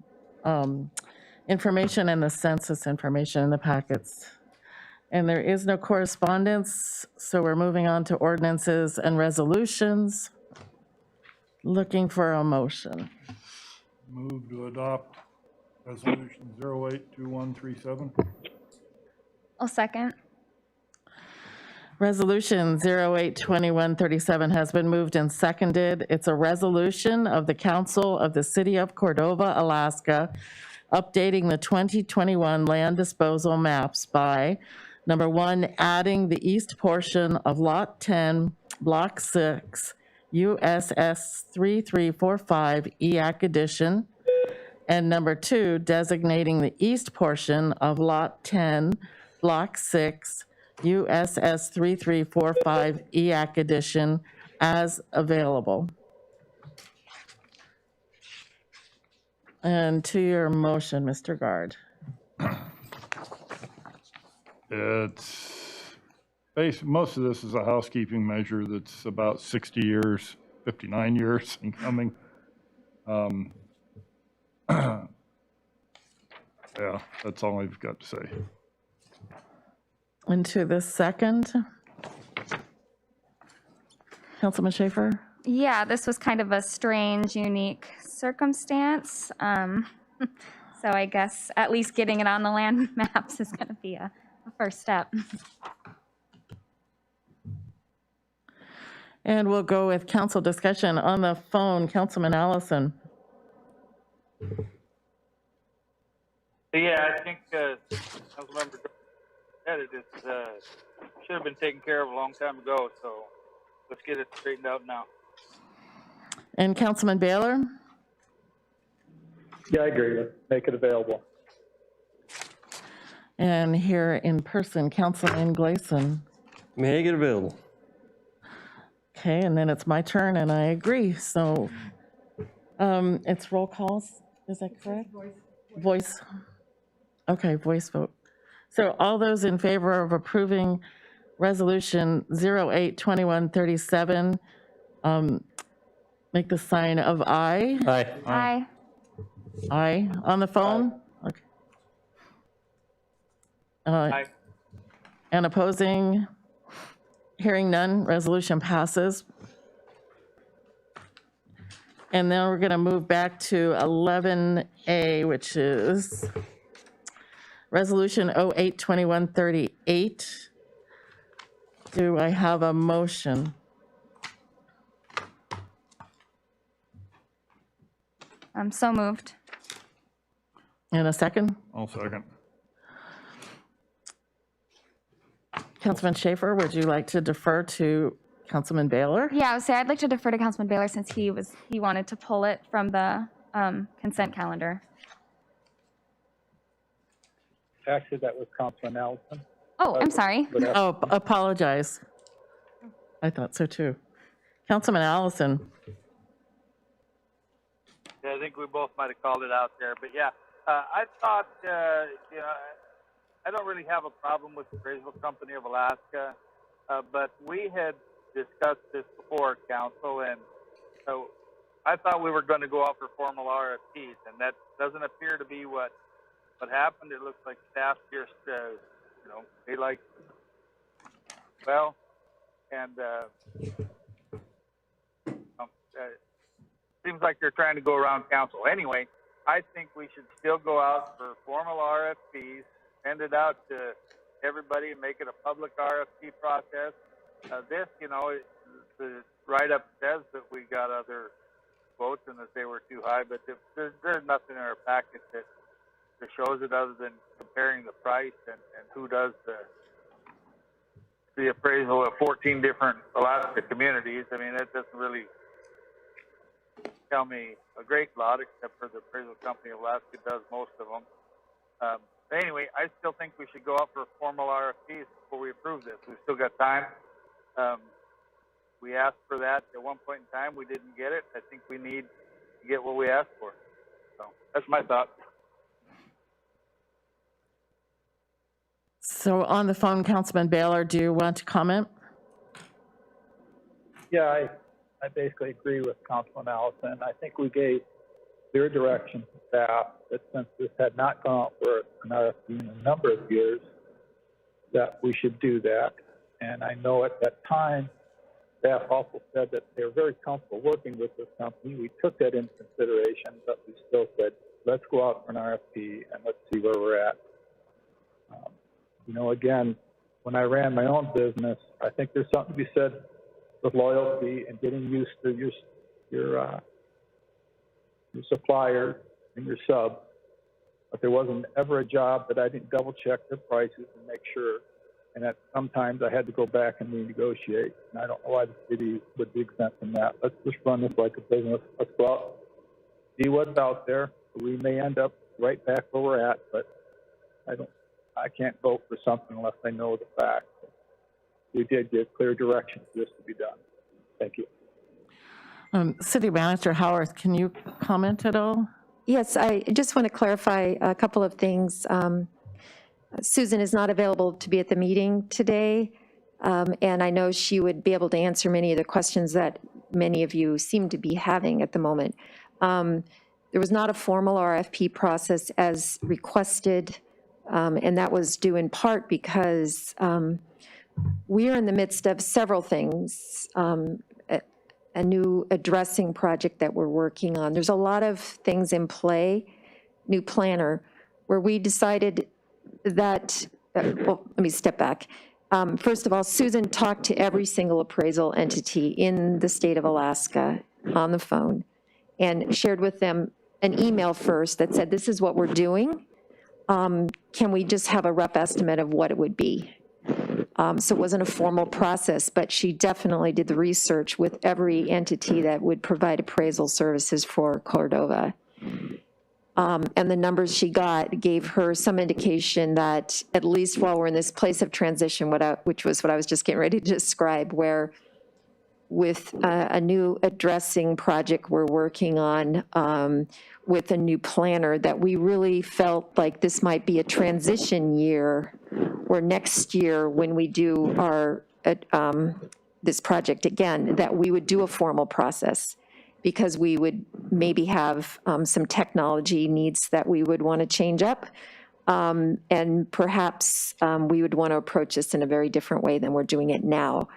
information and the census information in the packets. And there is no correspondence, so we're moving on to ordinances and resolutions. Looking for a motion. Move to adopt resolution 082137. I'll second. Resolution 082137 has been moved and seconded. It's a resolution of the Council of the City of Cordova, Alaska, updating the 2021 land disposal maps by, number 1, adding the east portion of Lot 10, Block 6, USS 3345 EAC Edition, and number 2, designating the east portion of Lot 10, Block 6, USS 3345 EAC Edition as available. And to your motion, Mr. Guard. Most of this is a housekeeping measure that's about 60 years, 59 years in coming. Yeah, that's all I've got to say. And to the second, Councilman Schaefer? Yeah, this was kind of a strange, unique circumstance. So I guess at least getting it on the land maps is going to be a first step. And we'll go with council discussion. On the phone, Councilman Allison. Yeah, I think Councilmember said it should have been taken care of a long time ago, so let's get it straightened out now. And Councilman Baylor? Yeah, I agree. Let's make it available. And here in person, Councilman Gleason. Make it available. Okay, and then it's my turn, and I agree. So it's roll calls, is that correct? Voice. Okay, voice vote. So all those in favor of approving resolution 082137, make the sign of aye. Aye. Aye. Aye. On the phone? Okay. Aye. And opposing? Hearing none, resolution passes. And then we're going to move back to 11A, which is resolution 082138. Do I have a motion? So moved. In a second, I'll second. Councilman Schaefer, would you like to defer to Councilman Baylor? Yeah, I would say I'd like to defer to Councilman Baylor since he wanted to pull it from the consent calendar. Actually, that was Councilman Allison. Oh, I'm sorry. Oh, apologize. I thought so too. Councilman Allison. Yeah, I think we both might have called it out there, but yeah, I thought, you know, I don't really have a problem with the Appraisal Company of Alaska, but we had discussed this before, Council, and so I thought we were going to go out for formal RFPs, and that doesn't appear to be what happened. It looks like staff just, you know, they like, well, and seems like they're trying to go around council. Anyway, I think we should still go out for formal RFPs, send it out to everybody and make it a public RFP process. This, you know, the write-up says that we got other quotes and that they were too high, but there's nothing in our packet that shows it other than comparing the price and who does the appraisal of 14 different Alaska communities. I mean, that doesn't really tell me a great lot, except for the Appraisal Company of Alaska does most of them. But anyway, I still think we should go out for formal RFPs before we approve this. We've still got time. We asked for that at one point in time. We didn't get it. I think we need to get what we asked for. So that's my thought. So on the phone, Councilman Baylor, do you want to comment? Yeah, I basically agree with Councilman Allison. I think we gave clear direction to staff that since this had not gone out for an RFP in a number of years, that we should do that. And I know at that time, staff also said that they were very comfortable working with this company. We took that into consideration, but we still said, let's go out for an RFP and let's see where we're at. You know, again, when I ran my own business, I think there's something to be said with loyalty and getting used to your suppliers and your subs. But there wasn't ever a job that I didn't double check their prices and make sure. And that sometimes I had to go back and renegotiate. And I don't know why the city would be exempt from that. Let's just run this like a business. Let's go out, see what's out there. We may end up right back where we're at, but I can't vote for something unless I know the facts. We did give clear direction for this to be done. Thank you. City Manager Howarth, can you comment at all? Yes, I just want to clarify a couple of things. Susan is not available to be at the meeting today, and I know she would be able to answer many of the questions that many of you seem to be having at the moment. There was not a formal RFP process as requested, and that was due in part because we are in the midst of several things. A new addressing project that we're working on. There's a lot of things in play, new planner, where we decided that, well, let me step back. First of all, Susan talked to every single appraisal entity in the state of Alaska on the phone and shared with them an email first that said, this is what we're doing. Can we just have a rough estimate of what it would be? So it wasn't a formal process, but she definitely did the research with every entity that would provide appraisal services for Cordova. And the numbers she got gave her some indication that at least while we're in this place of transition, which was what I was just getting ready to describe, where with a new addressing project we're working on with a new planner, that we really felt like this might be a transition year, or next year when we do our this project again, that we would do a formal process, because we would maybe have some technology needs that we would want to change up, and perhaps we would want to approach this in a very different way than we're doing it now,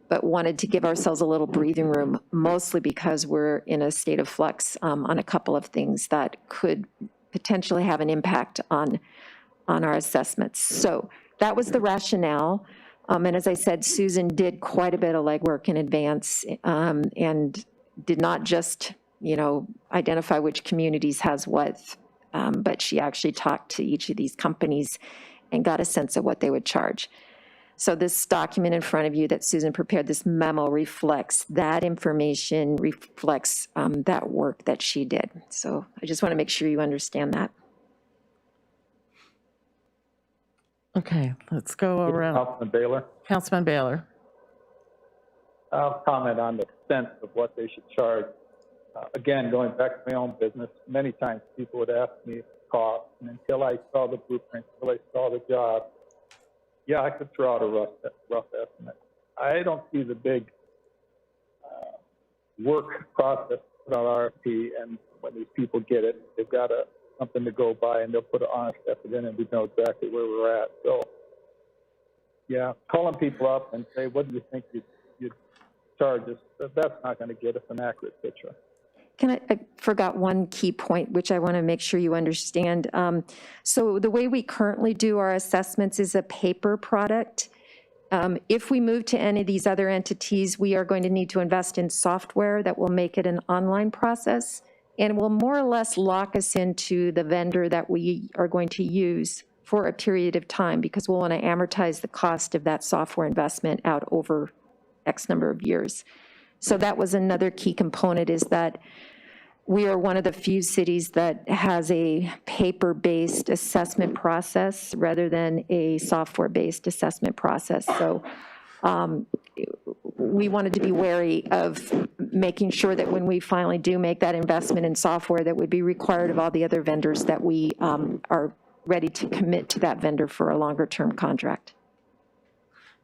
but wanted to give ourselves a little breathing room, mostly because we're in a state of flux on a couple of things that could potentially have an impact on our assessments. So that was the rationale. And as I said, Susan did quite a bit of legwork in advance, and did not just, identify which communities has what but she actually talked to each of these companies and got a sense of what they would charge. So this document in front of you that Susan prepared, this memo, reflects that information, reflects that work that she did. So I just want to make sure you understand that. Okay, let's go around. Councilman Baylor. Councilman Baylor. I'll comment on the extent of what they should charge. Again, going back to my own business, many times people would ask me cost, and until I saw the blueprint, until I saw the job, yeah, I could throw out a rough estimate. I don't see the big work process put on RFP, and when these people get it, they've got something to go by, and they'll put an honest effort in, and we know exactly where we're at. So, yeah, calling people up and say, what do you think you'd charge us? That's not going to get us an accurate picture. I forgot one key point, which I want to make sure you understand. So the way we currently do our assessments is a paper product. If we move to any of these other entities, we are going to need to invest in software that will make it an online process and will more or less lock us into the vendor that we are going to use for a period of time, because we'll want to amortize the cost of that software investment out over X number of years. So that was another key component, is that we are one of the few cities that has a paper-based assessment process rather than a software-based assessment process. So we wanted to be wary of making sure that when we finally do make that investment in software, that would be required of all the other vendors, that we are ready to commit to that vendor for a longer-term contract.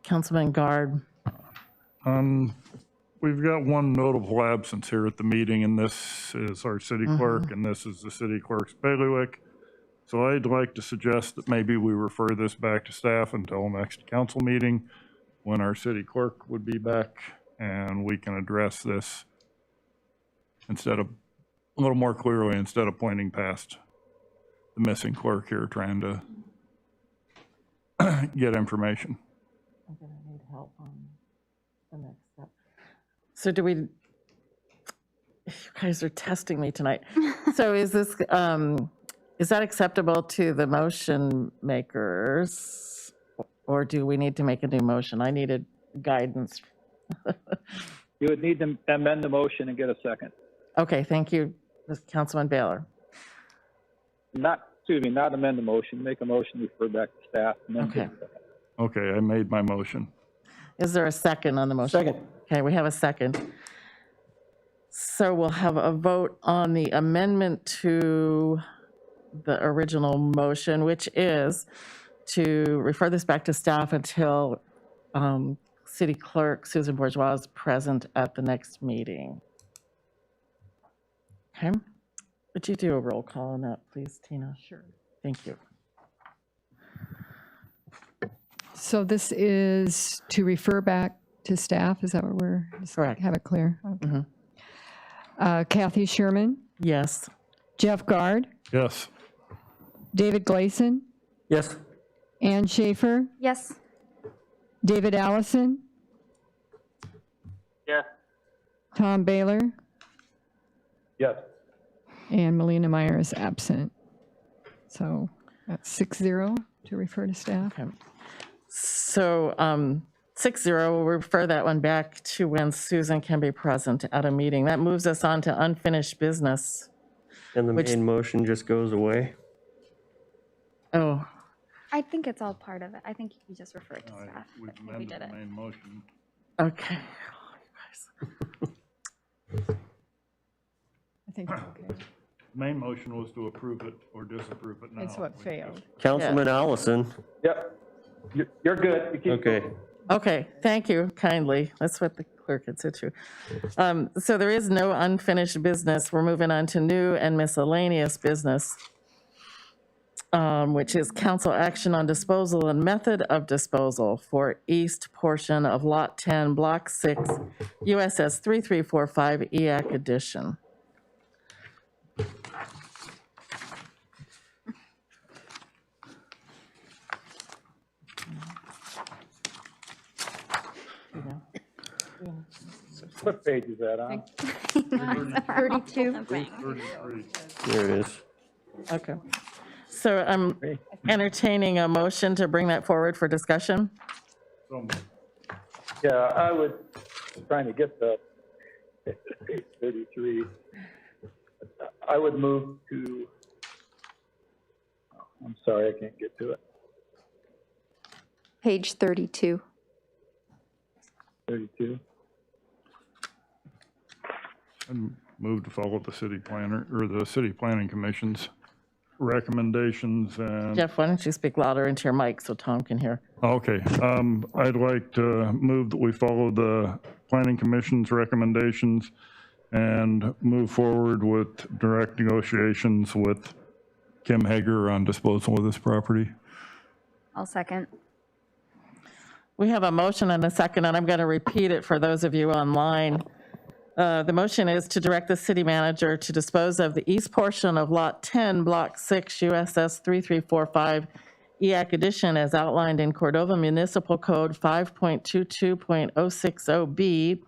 Councilman Guard. We've got one notable absence here at the meeting, and this is our city clerk, and this is the city clerk's bailiwick. So I'd like to suggest that maybe we refer this back to staff until next council meeting, when our city clerk would be back, and we can address this a little more clearly, instead of pointing past the missing clerk here trying to get information. I'm going to need help on the next step. So do we, you guys are testing me tonight. So is this, is that acceptable to the motion makers? Or do we need to make a new motion? I needed guidance. You would need to amend the motion and get a second. Okay, thank you, Councilman Baylor. Not amend the motion, make a motion, refer back to staff. And then Okay. get a second. Okay, I made my motion. Is there a second on the motion? Second. Okay, we have a second. So we'll have a vote on the amendment to the original motion, which is to refer this back to staff until City Clerk Susan Bourgeois is present at the next meeting. Okay. Would you do a roll call on that, please, Tina? Sure. Thank you. So this is to refer back to staff, is that what we're? Correct. Have it clear? Okay. Kathy Sherman, Yes. Jeff Guard, Yes. David Gleason, Yes. Ann Schaefer, Yes. David Allison, Yes. Tom Baylor, Yes. and Melina Meyer is absent. So that's 6-0 to refer to staff. Okay. So 6-0, we'll refer that one back to when Susan can be present at a meeting. That moves us on to unfinished business. And the Which- main motion just goes away? Oh, I think it's all part of it. I think you just referred to staff. We've I think we amended did the it. main motion. okay. Oh, you guys. I think it's okay. Main motion was to approve it or disapprove it now. It's what failed. Councilman Allison? Yep. You're good. You keep Okay. going. Okay, thank you kindly. That's what the clerk had said too. So there is no unfinished business. We're moving on to new and miscellaneous business, which is council action on disposal and method of disposal for east portion of Lot 10, Block 6, USS 3345 EAC edition. What page is that on? 32. There it is. Okay. So I'm entertaining a motion to bring that forward for discussion. Yeah, I was trying to get the page 33. I would move to, I'm sorry, I can't get to it. Page 32. 32. And move to follow the city planner, or the city planning commission's recommendations and. Jeff, why don't you speak louder into your mic so Tom can hear? Okay, I'd like to move that we follow the planning commission's recommendations and move forward with direct negotiations with Kim Hager on disposal of this property. I'll second. We have a motion and a second, and I'm going to repeat it for those of you online. The motion is to direct the city manager to dispose of the east portion of Lot 10, Block 6, USS 3345, EAC edition as outlined in Cordova Municipal Code 5.22.060B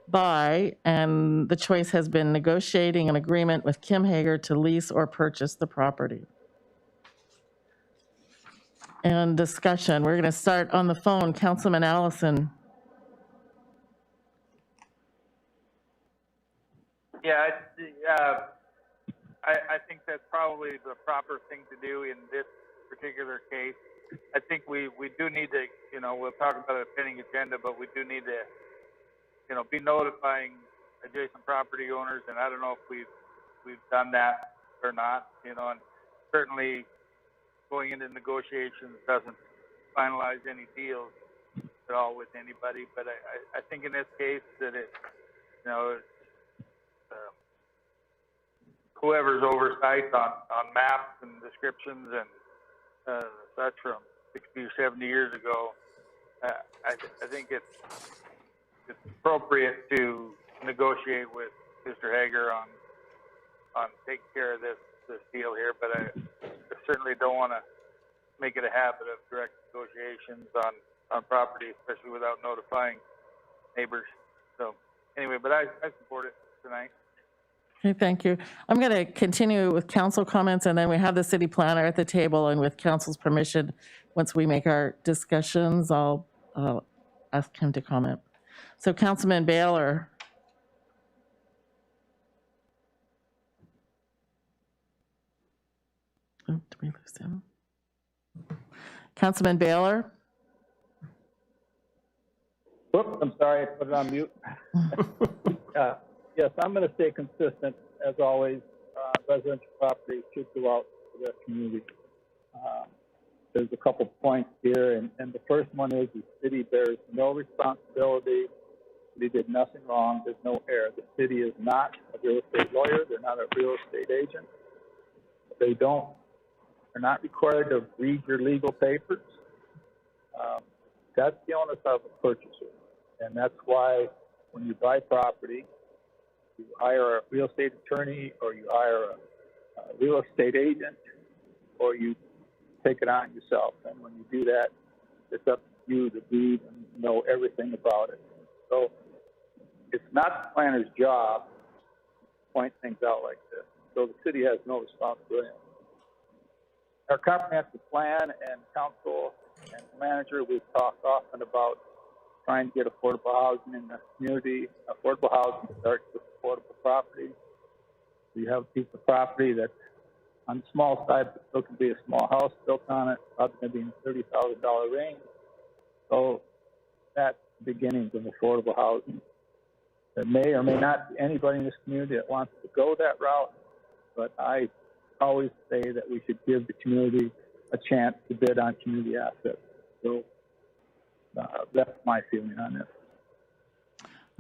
by, and the choice has been negotiating an agreement with Kim Hager to lease or purchase the property. And discussion. We're going to start on the phone. Councilman Allison. Yeah, I think that's probably the proper thing to do in this particular case. I think we do need to, you know, we'll talk about a pending agenda, but we do need to, you know, be notifying adjacent property owners, and I don't know if we've done that or not, you know, and certainly going into negotiations doesn't finalize any deals at all with anybody, but I think in this case that it, you know, whoever's oversight on maps and descriptions and such from 60 or 70 years ago, I think it's appropriate to negotiate with Mr. Hager on taking care of this deal here, but I certainly don't want to make it a habit of direct negotiations on property, especially without notifying neighbors. So anyway, but I support it tonight. Okay, thank you. I'm going to continue with council comments, and then we have the city planner at the table, and with council's permission, once we make our discussions, I'll ask him to comment. So Councilman Baylor. Oh, did we lose him? Councilman Baylor. Whoops, I'm sorry, I put it on mute. Yes, I'm going to stay consistent. As always, residential property should go out to the community. There's a couple points here, and the first one is the city bears no responsibility. The city did nothing wrong. There's no error. The city is not a real estate lawyer. They're not a real estate agent. They're not required to read your legal papers. That's the onus of a purchaser, and that's why when you buy property, you hire a real estate attorney, or you hire a real estate agent, or you take it on yourself. And when you do that, it's up to you to read and know everything about it. So it's not the planner's job to point things out like this. So the city has no responsibility. Our comprehensive plan and council and manager, we've talked often about trying to get affordable housing in the community. Affordable housing starts with affordable property. You have a piece of property that's on the small side, but still can be a small house built on it, probably going to be in the $30,000 range. So that's the beginnings of affordable housing. There may or may not be anybody in this community that wants to go that route, but I always say that we should give the community a chance to bid on community assets. So that's my feeling on this.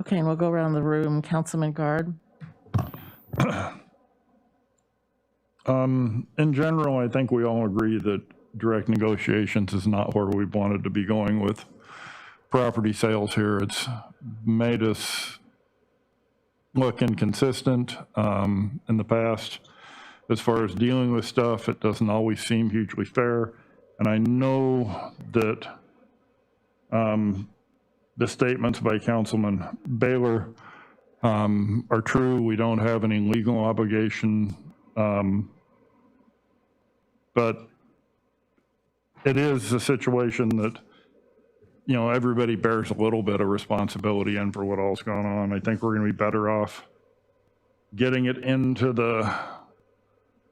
Okay, and we'll go around the room. Councilman Guard. In general, I think we all agree that direct negotiations is not where we wanted to be going with property sales here. It's made us look inconsistent in the past. As far as dealing with stuff, it doesn't always seem hugely fair. And I know that the statements by Councilman Baylor are true. We don't have any legal obligation But it is a situation that, you know, everybody bears a little bit of responsibility in for what all's going on. I think we're going to be better off getting it into the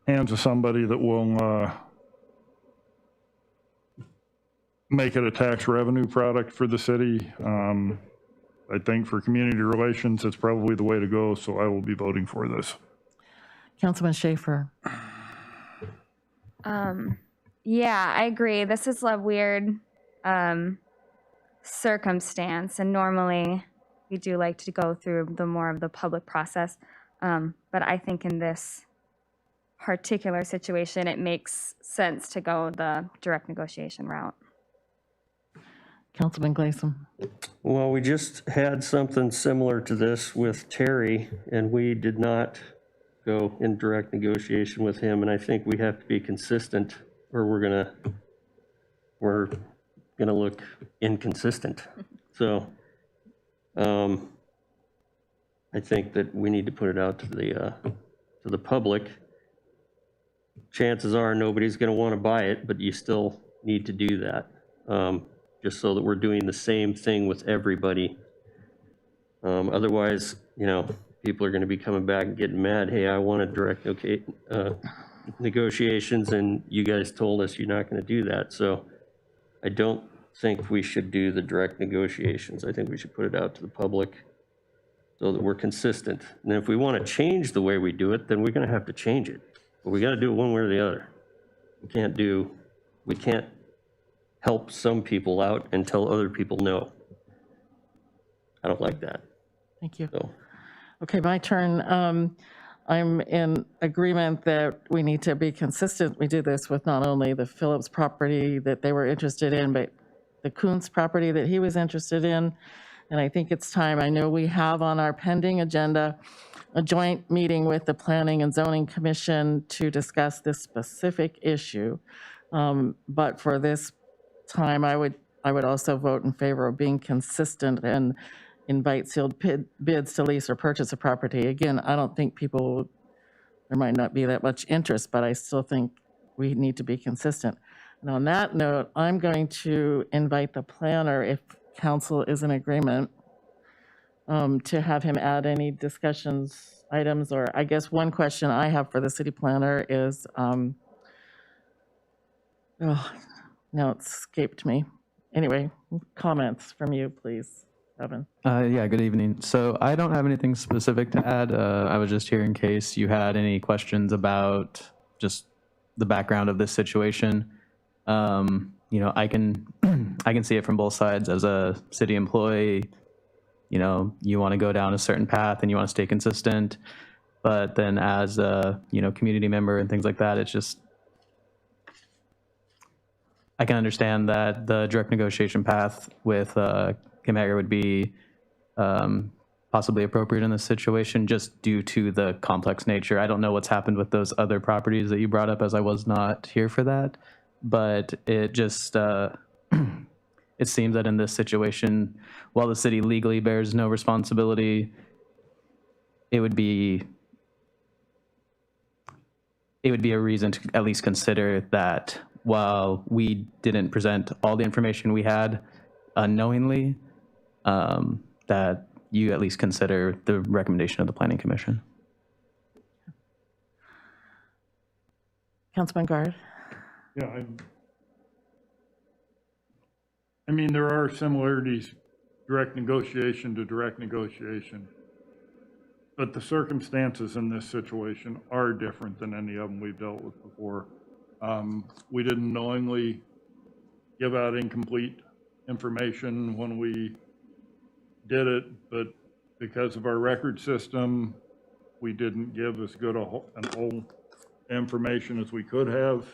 hands of somebody that will make it a tax revenue product for the city. I think for community relations, it's probably the way to go, so I will be voting for this. Councilman Schaefer. Yeah, I agree. This is a weird circumstance, and normally we do like to go through the more of the public process. But I think in this particular situation, it makes sense to go the direct negotiation route. Councilman Gleason. Well, we just had something similar to this with Terry, and we did not go in direct negotiation with him, and I think we have to be consistent, or we're gonna look inconsistent. So, I think that we need to put it out to the public. Chances are nobody's gonna wanna buy it, but you still need to do that. Just so that we're doing the same thing with everybody. Otherwise, you know, people are gonna be coming back and getting mad, hey, I wanted direct negotiations and you guys told us you're not gonna do that. So I don't think we should do the direct negotiations. I think we should put it out to the public so that we're consistent. And if we wanna change the way we do it, then we're gonna have to change it. But we gotta do it one way or the other. We can't help some people out and tell other people no. I don't like that. Thank you. So. Okay, my turn. I'm in agreement that we need to be consistent. We did this with not only the Phillips property that they were interested in, but the Kuntz property that he was interested in. And I think it's time. I know we have on our pending agenda a joint meeting with the Planning and Zoning Commission to discuss this specific issue. But for this time, I would also vote in favor of being consistent and invite sealed bids to lease or purchase a property. Again, I don't think there might not be that much interest, but I still think we need to be consistent. And on that note, I'm going to invite the planner, if council is in agreement, to have him add any discussions items, or I guess one question I have for the city planner is, now it escaped me. Anyway, comments from you, please, Evan. Yeah, good evening. So I don't have anything specific to add. I was just here in case you had any questions about just the background of this situation. You know, I can see it from both sides. As a city employee, you know, you want to go down a certain path and you want to stay consistent. But then as a, you know, community member and things like that, it's just, I can understand that the direct negotiation path with Kim Hager would be possibly appropriate in this situation just due to the complex nature. I don't know what's happened with those other properties that you brought up, as I was not here for that, but it just, it seems that in this situation, while the city legally bears no responsibility, it would be a reason to at least consider that while we didn't present all the information we had unknowingly, that you at least consider the recommendation of the Planning Commission. Councilman Guard. Yeah, I mean, there are similarities, direct negotiation to direct negotiation, but the circumstances in this situation are different than any of them we've dealt with before. We didn't knowingly give out incomplete information when we did it, but because of our record system, we didn't give as good an whole information as we could have.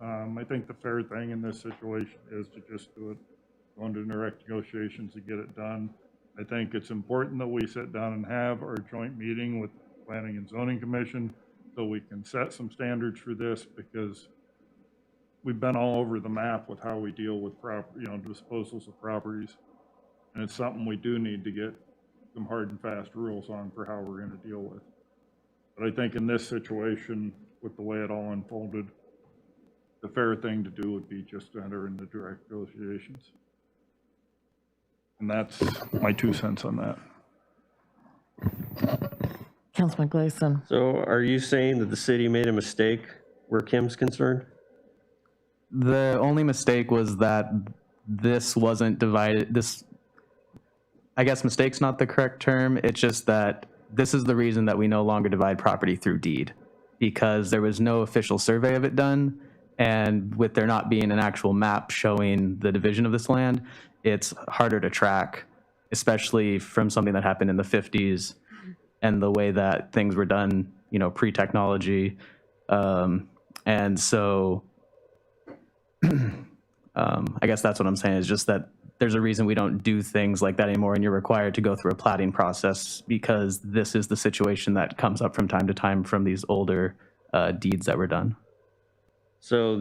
I think the fair thing in this situation is to just do it, go into direct negotiations to get it done. I think it's important that we sit down and have our joint meeting with the Planning and Zoning Commission so we can set some standards for this, because we've been all over the map with how we deal with disposals of properties. And it's something we do need to get some hard and fast rules on for how we're going to deal with. But I think in this situation, with the way it all unfolded, the fair thing to do would be just to enter into direct negotiations. And that's my 2 cents on that. Councilman Gleason. So are you saying that the city made a mistake where Kim's concerned? The only mistake was that this wasn't divided. I guess mistake's not the correct term. It's just that this is the reason that we no longer divide property through deed, because there was no official survey of it done. And with there not being an actual map showing the division of this land, it's harder to track, especially from something that happened in the 50s and the way that things were done, pre-technology. And so I guess that's what I'm saying, is just that there's a reason we don't do things like that anymore, and you're required to go through a platting process, because this is the situation that comes up from time to time from these older deeds that were done. So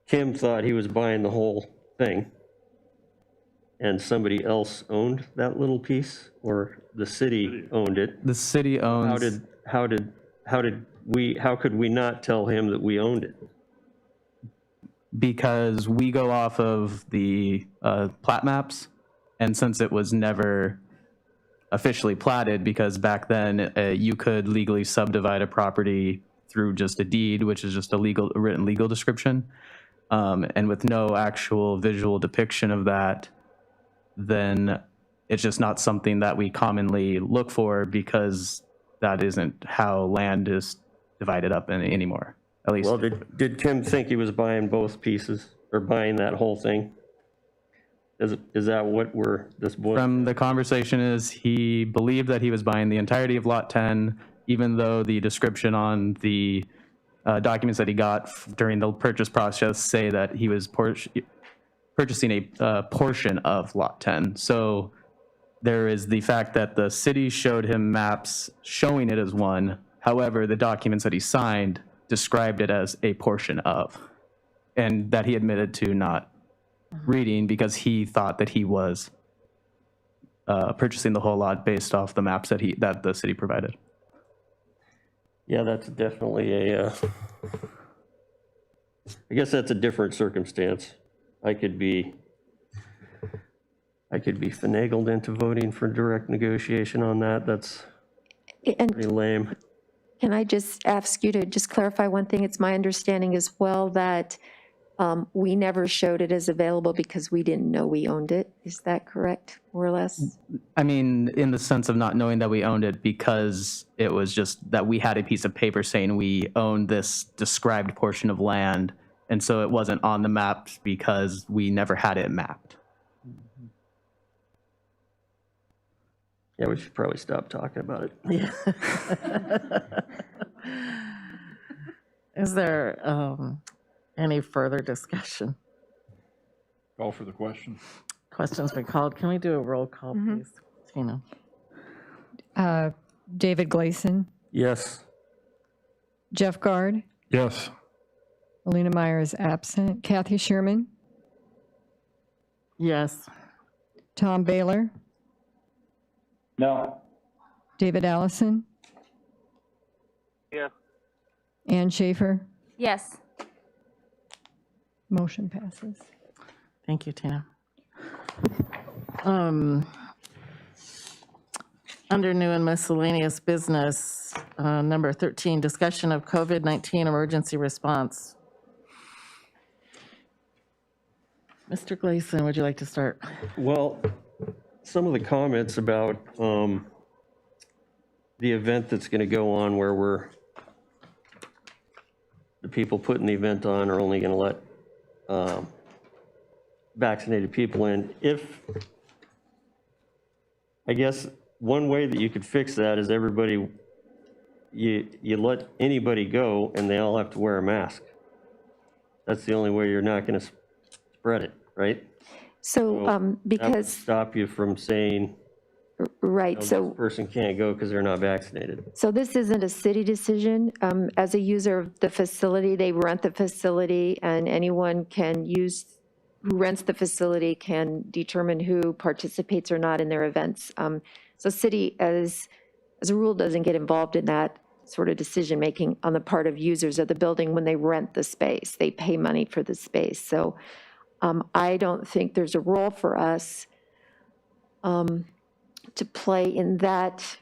Kim thought he was buying the whole thing, and somebody else owned that little piece, or the city owned it? The city owns. How could we not tell him that we owned it? Because we go off of the plat maps, and since it was never officially platted, because back then you could legally subdivide a property through just a deed, which is just a written legal description, and with no actual visual depiction of that, then it's just not something that we commonly look for, because that isn't how land is divided up anymore. At least. Well, did Kim think he was buying both pieces, or buying that whole thing? Is that what this boy? From the conversation is he believed that he was buying the entirety of Lot 10, even though the description on the documents that he got during the purchase process say that he was purchasing a portion of Lot 10. So there is the fact that the city showed him maps showing it as one. However, the documents that he signed described it as a portion of, and that he admitted to not reading, because he thought that he was purchasing the whole lot based off the maps that the city provided. Yeah, that's definitely I guess that's a different circumstance. I could be finagled into voting for direct negotiation on that. That's pretty lame. Can I just ask you to just clarify one thing? It's my understanding as well that we never showed it as available because we didn't know we owned it. Is that correct, more or less? I mean, in the sense of not knowing that we owned it, because it was just that we had a piece of paper saying we owned this described portion of land, and so it wasn't on the maps because we never had it mapped. Yeah, we should probably stop talking about it. Yeah. Is there any further discussion? Call for the question. Question's been called. Can we do a roll call, please? Tina? David Gleason, Yes. Jeff Guard, Yes. Alina Meyer is absent, Kathy Sherman, Yes. Tom Baylor, No. David Allison, Yes. Ann Schaefer. Yes. Motion passes. Thank you, Tina. Under new and miscellaneous business, number 13, discussion of COVID-19 emergency response. Mr. Gleason, would you like to start? Well, some of the comments about the event that's going to go on, where the people putting the event on are only going to let vaccinated people in. I guess one way that you could fix that is you let anybody go and they all have to wear a mask. That's the only way you're not going to spread it, right? So that would because, stop you from saying, right, this so person can't go because they're not vaccinated. so this isn't a city decision. As a user of the facility, they rent the facility, and anyone who rents the facility can determine who participates or not in their events. So city, as a rule, doesn't get involved in that. sort of decision-making on the part of users of the building when they rent the space. They pay money for the space. So I don't think there's a role for us to play in that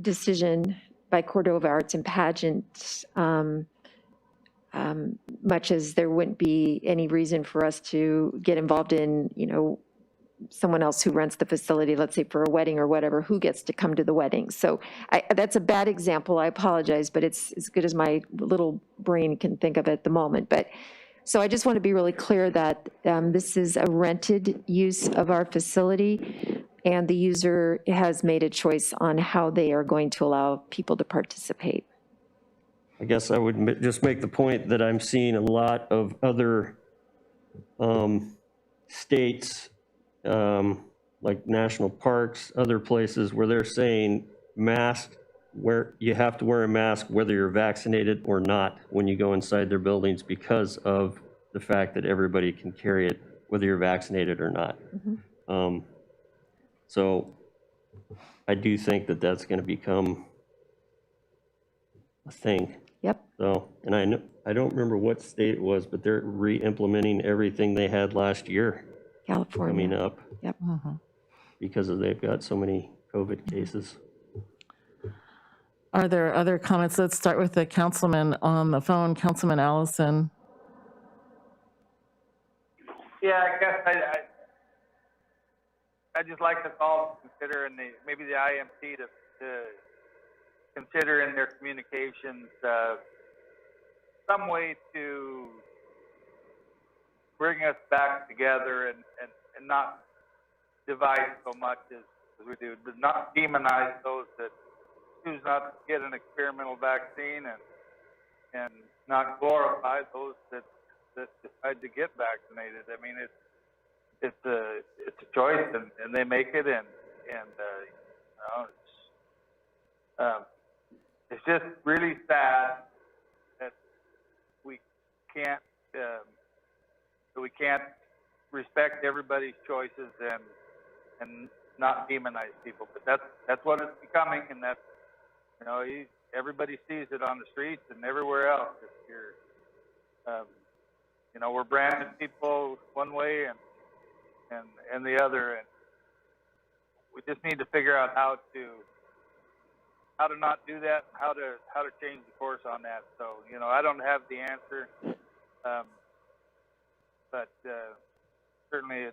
decision by Cordova Arts and Pageant, much as there wouldn't be any reason for us to get involved in, you know, someone else who rents the facility, let's say for a wedding or whatever, who gets to come to the wedding. So that's a bad example, I apologize, but it's as good as my little brain can think of at the moment. But so I just want to be really clear that this is a rented use of our facility, and the user has made a choice on how they are going to allow people to participate. I guess I would just make the point that I'm seeing a lot of other states, like national parks, other places where they're saying mask, where you have to wear a mask whether you're vaccinated or not when you go inside their buildings because of the fact that everybody can carry it whether you're vaccinated or not. Mm-hmm. So I do think that that's going to become a thing. Yep. So, and I don't remember what state it was, but they're re-implementing everything they had last year. California. Coming up. Yep. Mm-hmm. Because they've got so many COVID cases. Are there other comments? Let's start with the councilman on the phone, Councilman Allison. Yeah, I guess I just like us all to consider, and maybe the IMT to consider in their communications some way to bring us back together and not divide so much as we do, but not demonize those that choose not to get an experimental vaccine and not glorify those that decide to get vaccinated. I mean, it's a choice, and they make it, and you know, it's just really sad that we can't respect everybody's choices and not demonize people. But that's what it's becoming, and that's, you know, everybody sees it on the streets and everywhere else. If you're, you know, we're branding people one way and the other, and we just need to figure out how to not do that, how to change the course on that. So, you know, I don't have the answer, but certainly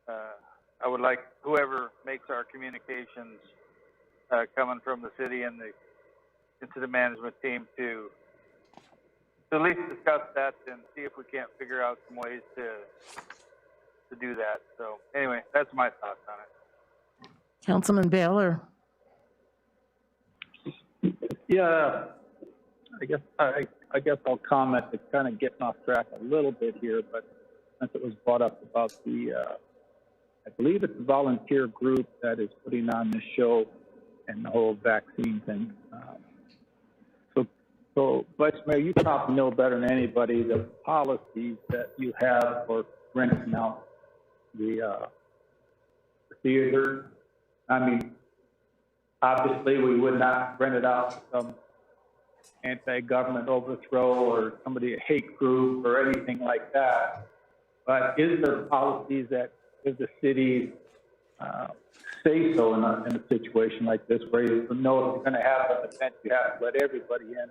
I would like whoever makes our communications coming from the city and the incident management team to at least discuss that and see if we can't figure out some ways to do that. So anyway, that's my thoughts on it. Councilman Baylor. Yeah, I guess I'll comment to kind of getting off track a little bit here, but since it was brought up about the, I believe it's a volunteer group that is putting on this show and the whole vaccine thing. So Vice Mayor, you probably know better than anybody the policies that you have for renting out the theater. I mean, obviously, we would not rent it out to some anti-government overthrow or somebody, a hate group or anything like that. But is there policies that give the city say so in a situation like this, where you know if you're going to have an event, you have to let everybody in?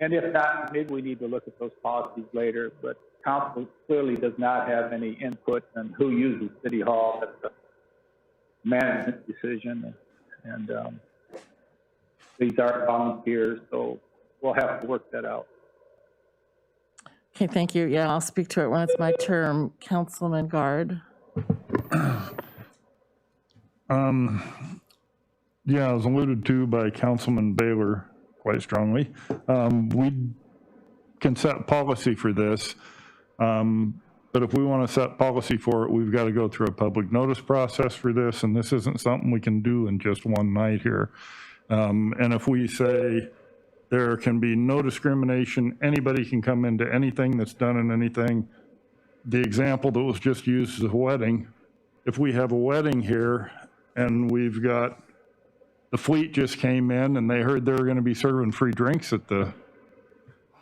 And if not, maybe we need to look at those policies later. But council clearly does not have any input on who uses City Hall. That's a management decision. And these are volunteers, so we'll have to work that out. Okay, thank you. Yeah, I'll speak to it when it's my term. Councilman Guard. Yeah, as alluded to by Councilman Baylor quite strongly, we can set policy for this, but if we want to set policy for it, we've got to go through a public notice process for this, and this isn't something we can do in just one night here. And if we say there can be no discrimination, anybody can come into anything that's done in anything, the example that was just used is a wedding. If we have a wedding here and we've got the fleet just came in and they heard they were going to be serving free drinks at the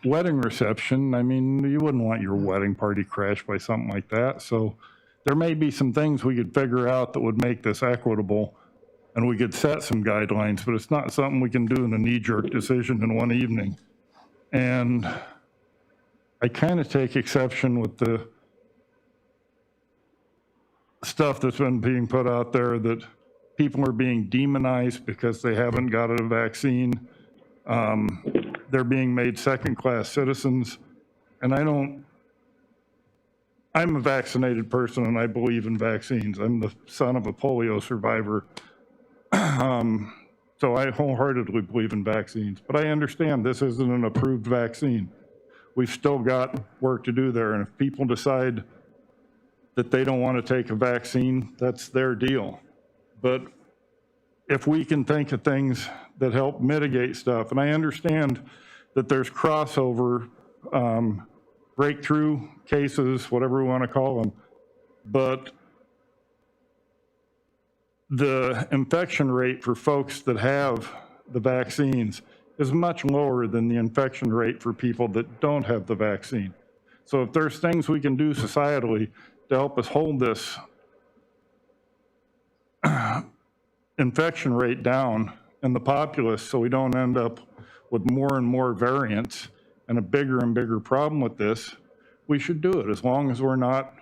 wedding reception. I mean, you wouldn't want your wedding party crashed by something like that. So there may be some things we could figure out that would make this equitable, and we could set some guidelines, but it's not something we can do in a knee-jerk decision in one evening. And I kind of take exception with the stuff that's been being put out there that people are being demonized because they haven't got a vaccine. They're being made second-class citizens. And I'm a vaccinated person and I believe in vaccines. I'm the son of a polio survivor. So I wholeheartedly believe in vaccines, but I understand this isn't an approved vaccine. We've still got work to do there. And if people decide that they don't want to take a vaccine, that's their deal. But if we can think of things that help mitigate stuff, and I understand that there's crossover, breakthrough cases, whatever we want to call them, but the infection rate for folks that have the vaccines is much lower than the infection rate for people that don't have the vaccine. So if there's things we can do societally to help us hold this infection rate down in the populace so we don't end up with more and more variants and a bigger and bigger problem with this, we should do it as long as we're not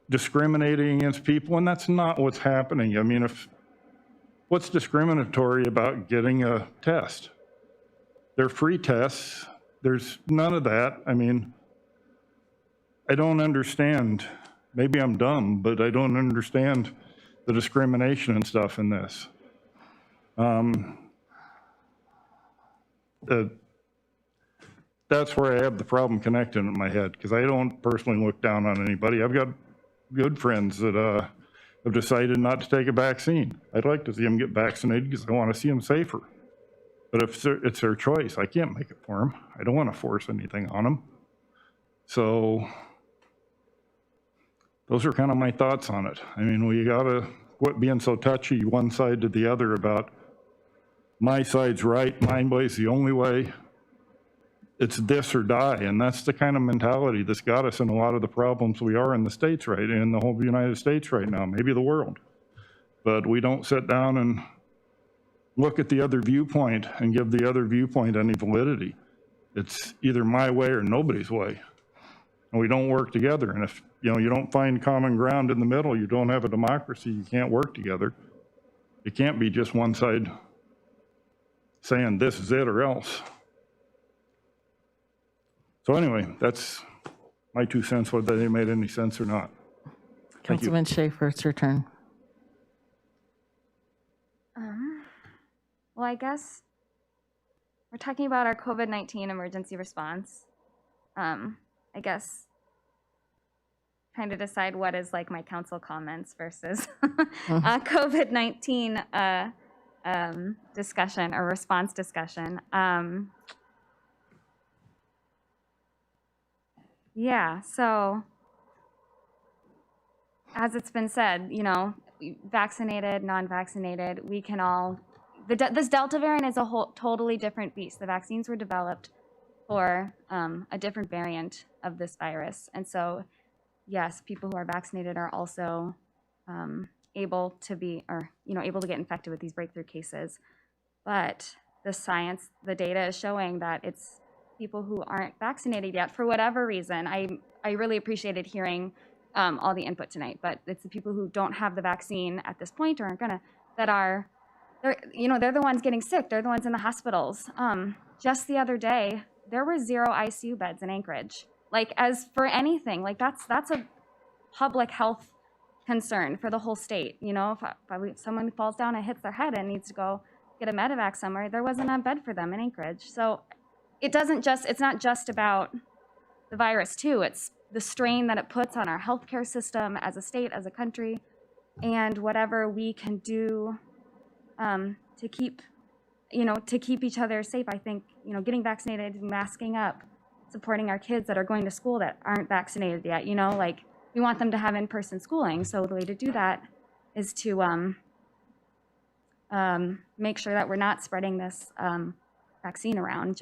discriminating against people, and that's not what's happening. I mean, what's discriminatory about getting a test? They're free tests. There's none of that. I mean, I don't understand. Maybe I'm dumb, but I don't understand the discrimination and stuff in this. That's where I have the problem connecting in my head, because I don't personally look down on anybody. I've got good friends that have decided not to take a vaccine. I'd like to see them get vaccinated because I want to see them safer. But if it's their choice, I can't make it for them. I don't want to force anything on them. So those are kind of my thoughts on it. I mean, we gotta quit being so touchy one side to the other about my side's right, mine way's the only way. It's this or die, and that's the kind of mentality that's got us in a lot of the problems we are in the States right, in the whole United States right now, maybe the world. But we don't sit down and look at the other viewpoint and give the other viewpoint any validity. It's either my way or nobody's way. And we don't work together. And if you don't find common ground in the middle, you don't have a democracy, you can't work together. It can't be just one side saying this is it or else. So anyway, that's my 2 cents, whether they made any sense or not. Thank you. Councilman Schaefer, it's your turn. Well, I guess we're talking about our COVID-19 emergency response. I guess trying to decide what is like my council comments versus COVID-19 discussion or response discussion. Yeah, so as it's been said, vaccinated, non-vaccinated, we can all, this Delta variant is a whole totally different beast. The vaccines were developed for a different variant of this virus. And so, yes, people who are vaccinated are also able to be, able to get infected with these breakthrough cases. But the science, the data is showing that it's people who aren't vaccinated yet for whatever reason. I really appreciated hearing all the input tonight, but it's the people who don't have the vaccine at this point or aren't gonna, they're the ones getting sick. They're the ones in the hospitals. Just the other day, there were 0 ICU beds in Anchorage. Like, as for anything, like that's a public health concern for the whole state. If someone falls down and hits their head and needs to go get a medevac somewhere, there wasn't a bed for them in Anchorage. So it's not just about the virus too, it's the strain that it puts on our healthcare system as a state, as a country, and whatever we can do to keep each other safe. I think, getting vaccinated, masking up, supporting our kids that are going to school that aren't vaccinated yet, we want them to have in-person schooling. So the way to do that is to make sure that we're not spreading this vaccine around,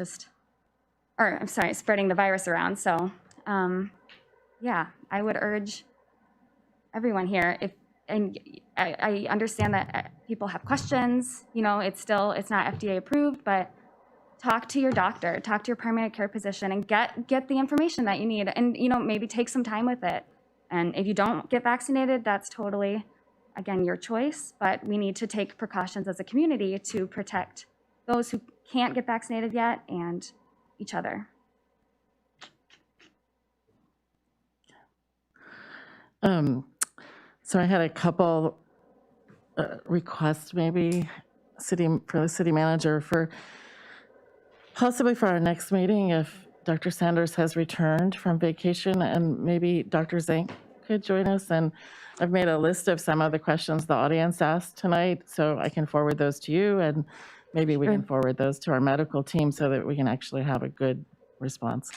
spreading the virus around. So, yeah, I would urge everyone here, and I understand that people have questions, it's not FDA approved, but talk to your doctor, talk to your primary care physician, and get the information that you need, and maybe take some time with it. And if you don't get vaccinated, that's totally, again, your choice, but we need to take precautions as a community to protect those who can't get vaccinated yet and each other. So I had a couple requests, maybe for the city manager, for possibly for our next meeting, if Dr. Sanders has returned from vacation, and maybe Dr. Zink could join us. And I've made a list of some of the questions the audience asked tonight, so I can forward those to you, and maybe we can forward those to our medical team so that we can actually have a good response.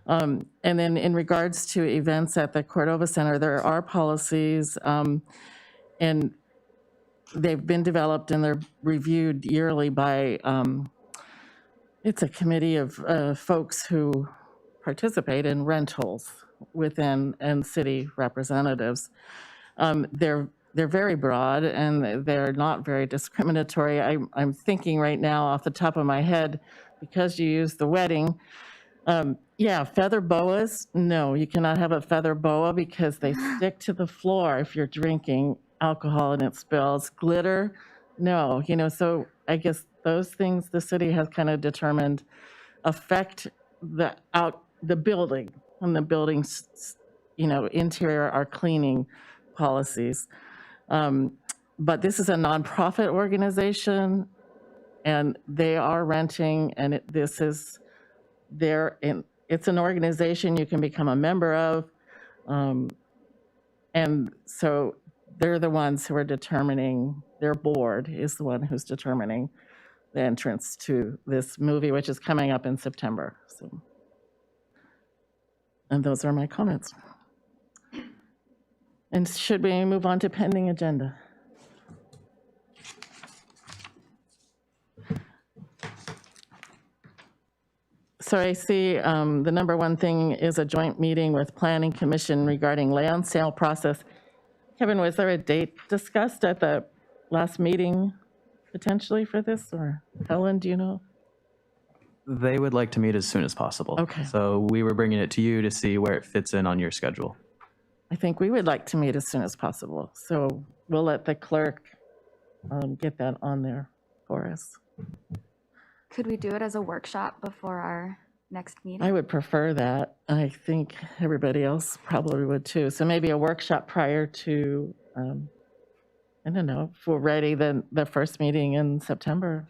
And then in regards to events at the Cordova Center, there are policies, and they've been developed and they're reviewed yearly by, it's a committee of folks who participate in rentals within and city representatives. They're very broad and they're not very discriminatory. I'm thinking right now off the top of my head, because you used the wedding, yeah, feather boas, no, you cannot have a feather boa because they stick to the floor if you're drinking alcohol and it spills. Glitter, no, so I guess those things the city has kind of determined affect the building, and the building's, interior, our cleaning policies. But this is a nonprofit organization and they are renting, and it's an organization you can become a member of. And so they're the ones who are determining, their board is the one who's determining the entrance to this movie, which is coming up in September. So, and those are my comments. And should we move on to pending agenda? So I see the number one thing is a joint meeting with Planning Commission regarding land sale process. Kevin, was there a date discussed at the last meeting potentially for this, or Helen, do you know? They would like to meet as soon as possible. Okay. So we were bringing it to you to see where it fits in on your schedule. I think we would like to meet as soon as possible. So we'll let the clerk get that on there for us. Could we do it as a workshop before our next meeting? I would prefer that. I think everybody else probably would too. So maybe a workshop prior to, I don't know, if we're ready, then the first meeting in September.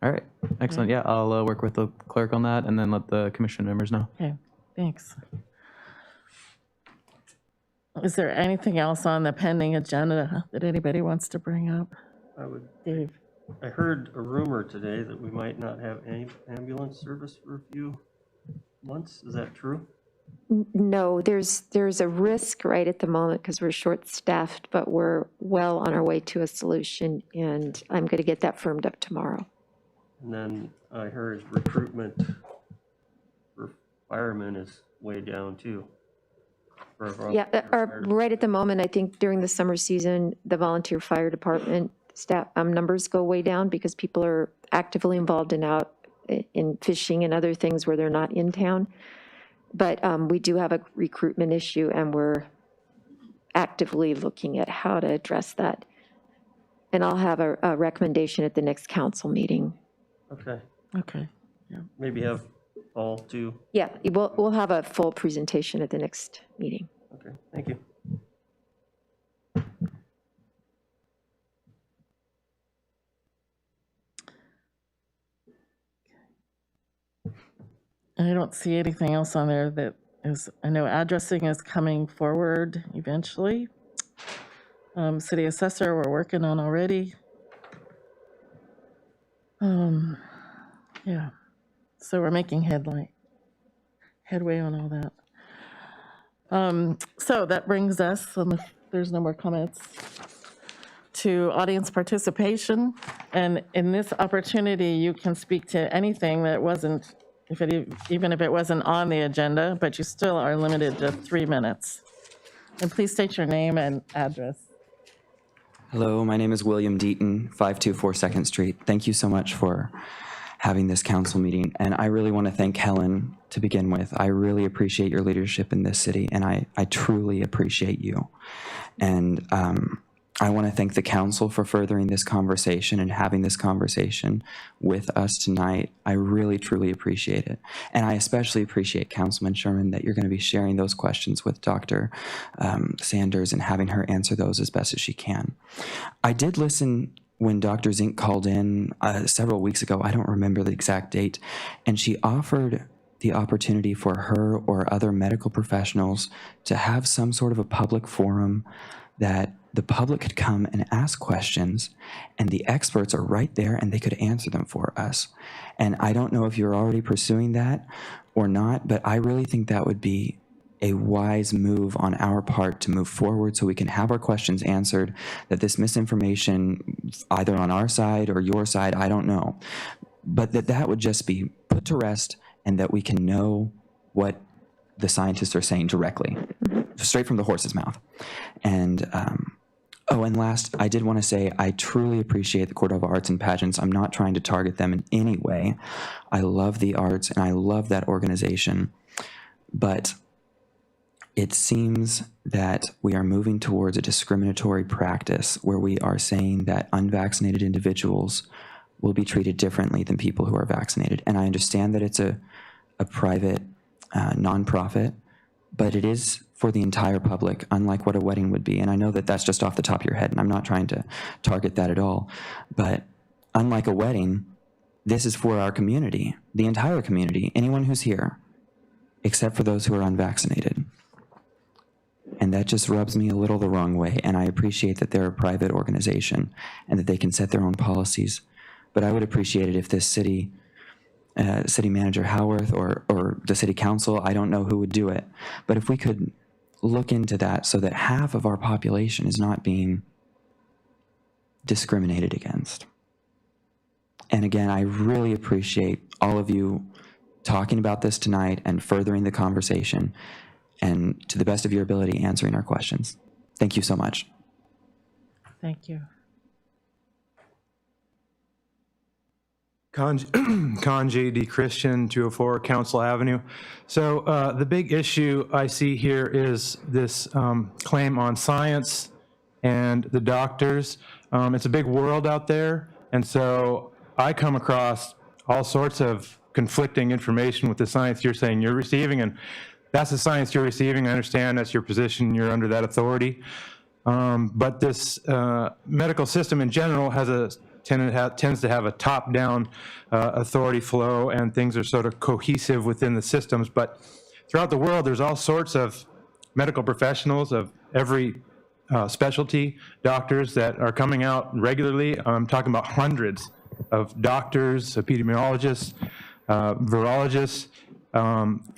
All right, excellent. Yeah, I'll work with the clerk on that and then let the commission members know. Okay, thanks. Is there anything else on the pending agenda that anybody wants to bring up? Dave? I heard a rumor today that we might not have any ambulance service for a few months. Is that true? No, there's a risk right at the moment because we're short-staffed, but we're well on our way to a solution, and I'm going to get that firmed up tomorrow. And then I heard recruitment for firemen is way down too. Yeah, right at the moment, I think during the summer season, the volunteer fire department staff numbers go way down because people are actively involved in fishing and other things where they're not in town. But we do have a recruitment issue, and we're actively looking at how to address that. And I'll have a recommendation at the next council meeting. Okay. Okay. Yeah. Maybe have all too. Yeah, we'll have a full presentation at the next meeting. Okay, thank you. I don't see anything else on there that is, I know addressing is coming forward eventually. City assessor, we're working on already. Yeah, so we're making headway on all that. So that brings us, if there's no more comments, to audience participation. And in this opportunity, you can speak to anything that wasn't, even if it wasn't on the agenda, but you still are limited to 3 minutes. And please state your name and address. Hello, my name is William Deaton, 524 2nd Street. Thank you so much for having this council meeting. And I really want to thank Helen to begin with. I really appreciate your leadership in this city, and I truly appreciate you. And I want to thank the council for furthering this conversation and having this conversation with us tonight. I really, truly appreciate it. And I especially appreciate Councilman Sherman that you're going to be sharing those questions with Dr. Sanders and having her answer those as best as she can. I did listen when Dr. Zink called in several weeks ago. I don't remember the exact date. And she offered the opportunity for her or other medical professionals to have some sort of a public forum that the public could come and ask questions, and the experts are right there and they could answer them for us. And I don't know if you're already pursuing that or not, but I really think that would be a wise move on our part to move forward so we can have our questions answered, that this misinformation, either on our side or your side, I don't know, but that would just be put to rest, and that we can know what the scientists are saying directly, straight from the horse's mouth. And and last, I did want to say I truly appreciate the Cordova Arts and Pageants. I'm not trying to target them in any way. I love the arts and I love that organization, but it seems that we are moving towards a discriminatory practice where we are saying that unvaccinated individuals will be treated differently than people who are vaccinated. And I understand that it's a private nonprofit, but it is for the entire public, unlike what a wedding would be. And I know that that's just off the top of your head, and I'm not trying to target that at all. But unlike a wedding, this is for our community, the entire community, anyone who's here, except for those who are unvaccinated. And that just rubs me a little the wrong way. And I appreciate that they're a private organization and that they can set their own policies. But I would appreciate it if this city manager Howarth or the city council, I don't know who would do it, but if we could look into that so that half of our population is not being discriminated against. And again, I really appreciate all of you talking about this tonight and furthering the conversation, and to the best of your ability, answering our questions. Thank you so much. Thank you. Con J.D. Christian, 204 Council Avenue. So the big issue I see here is this claim on science and the doctors. It's a big world out there, and so I come across all sorts of conflicting information with the science you're saying you're receiving, and that's the science you're receiving. I understand that's your position, you're under that authority. But this medical system in general has tends to have a top-down authority flow, and things are sort of cohesive within the systems. But throughout the world, there's all sorts of medical professionals of every specialty, doctors that are coming out regularly. I'm talking about hundreds of doctors, epidemiologists, virologists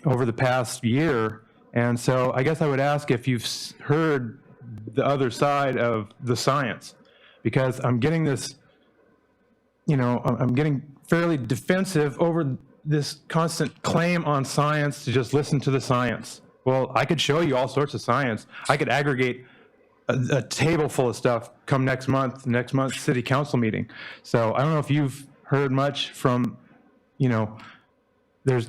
over the past year. And so I guess I would ask if you've heard the other side of the science, because I'm getting this, I'm getting fairly defensive over this constant claim on science to just listen to the science. Well, I could show you all sorts of science. I could aggregate a table full of stuff come next month's city council meeting. So I don't know if you've heard much from, there's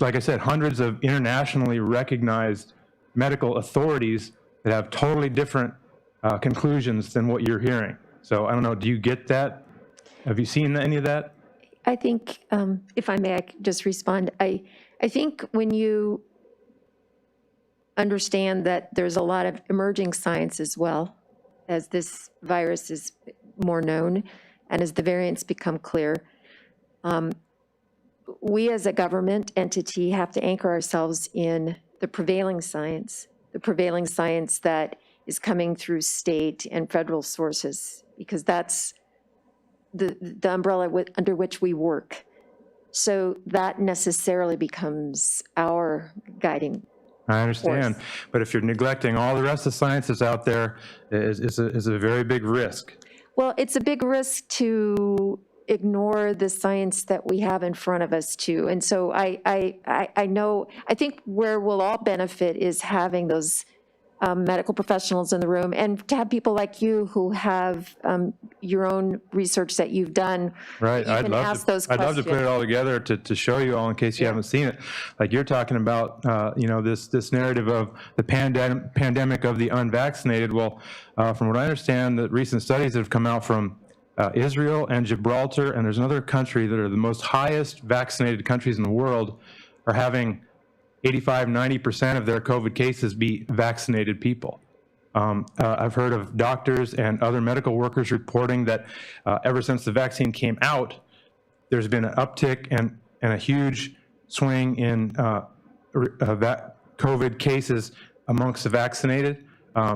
like I said, hundreds of internationally recognized medical authorities that have totally different conclusions than what you're hearing. So I don't know, do you get that? Have you seen any of that? I think, if I may, I could just respond. I think when you understand that there's a lot of emerging science as well, as this virus is more known and as the variants become clear, we as a government entity have to anchor ourselves in the prevailing science that is coming through state and federal sources, because that's the umbrella under which we work. So that necessarily becomes our guiding I understand. But if you're neglecting all the rest of the science that's out there, is a very big risk. Well, it's a big risk to ignore the science that we have in front of us too. And so I think where we'll all benefit is having those medical professionals in the room, and to have people like you who have your own research that you've done. Right. You can ask those I'd love to put it questions. all together to show you all in case you haven't seen it. Like you're talking about, this narrative of the pandemic of the unvaccinated. Well, from what I understand, the recent studies that have come out from Israel and Gibraltar, and there's another country that are the most highest vaccinated countries in the world, are having 85, 90% of their COVID cases be vaccinated people. I've heard of doctors and other medical workers reporting that ever since the vaccine came out, there's been an uptick and a huge swing in COVID cases amongst the vaccinated,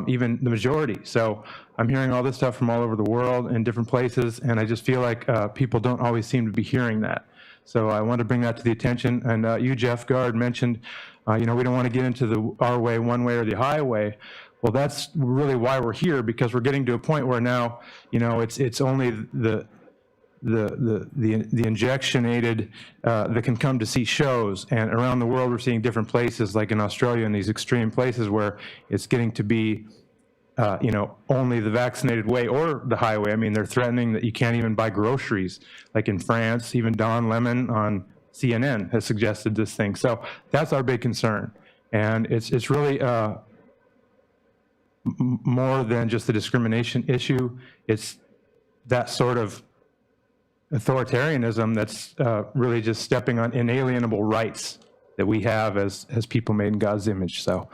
even the majority. So I'm hearing all this stuff from all over the world in different places, and I just feel like people don't always seem to be hearing that. So I want to bring that to the attention. And you, Jeff Gard, mentioned, we don't want to get into our way, one way or the highway. Well, that's really why we're here, because we're getting to a point where now, it's only the injectionated that can come to see shows. And around the world, we're seeing different places, like in Australia, in these extreme places where it's getting to be only the vaccinated way or the highway. I mean, they're threatening that you can't even buy groceries. Like in France, even Don Lemon on CNN has suggested this thing. So that's our big concern. And it's really more than just the discrimination issue. It's that sort of authoritarianism that's really just stepping on inalienable rights that we have as people made in God's image. So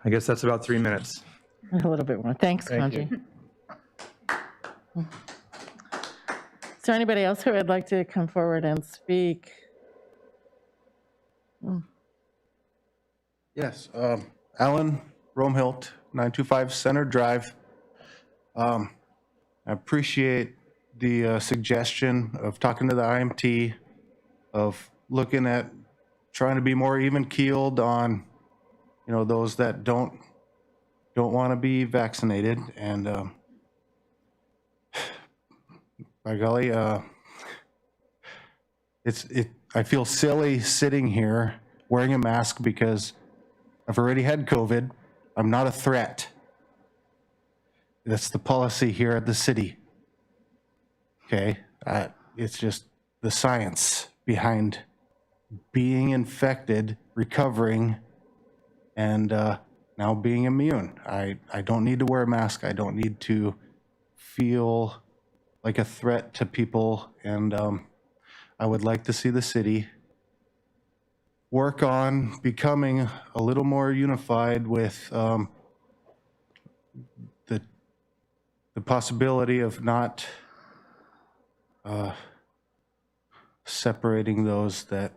I guess that's about 3 minutes. A little bit more. Thanks, Thank Kanji. Is there anybody else who would like to come forward and speak? Yes, Alan Romhilt, 925 Center Drive. I appreciate the suggestion of talking to the IMT, of looking at trying to be more even-keeled on, those that don't want to be vaccinated. And by golly, I feel silly sitting here wearing a mask because I've already had COVID. I'm not a threat. That's the policy here at the city. Okay, it's just the science behind being infected, recovering, and now being immune. I don't need to wear a mask. I don't need to feel like a threat to people. And I would like to see the city work on becoming a little more unified with the possibility of not separating those that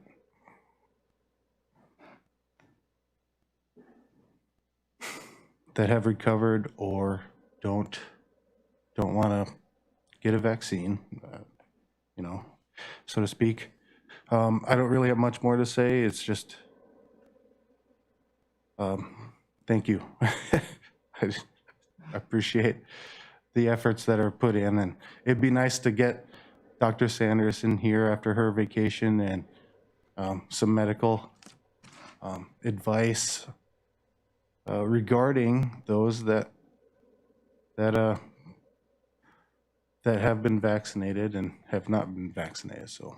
have recovered or don't want to get a vaccine, so to speak. I don't really have much more to say. It's just, thank you. I appreciate the efforts that are put in, and it'd be nice to get Dr. Sanders in here after her vacation and some medical advice regarding those that have been vaccinated and have not been vaccinated. So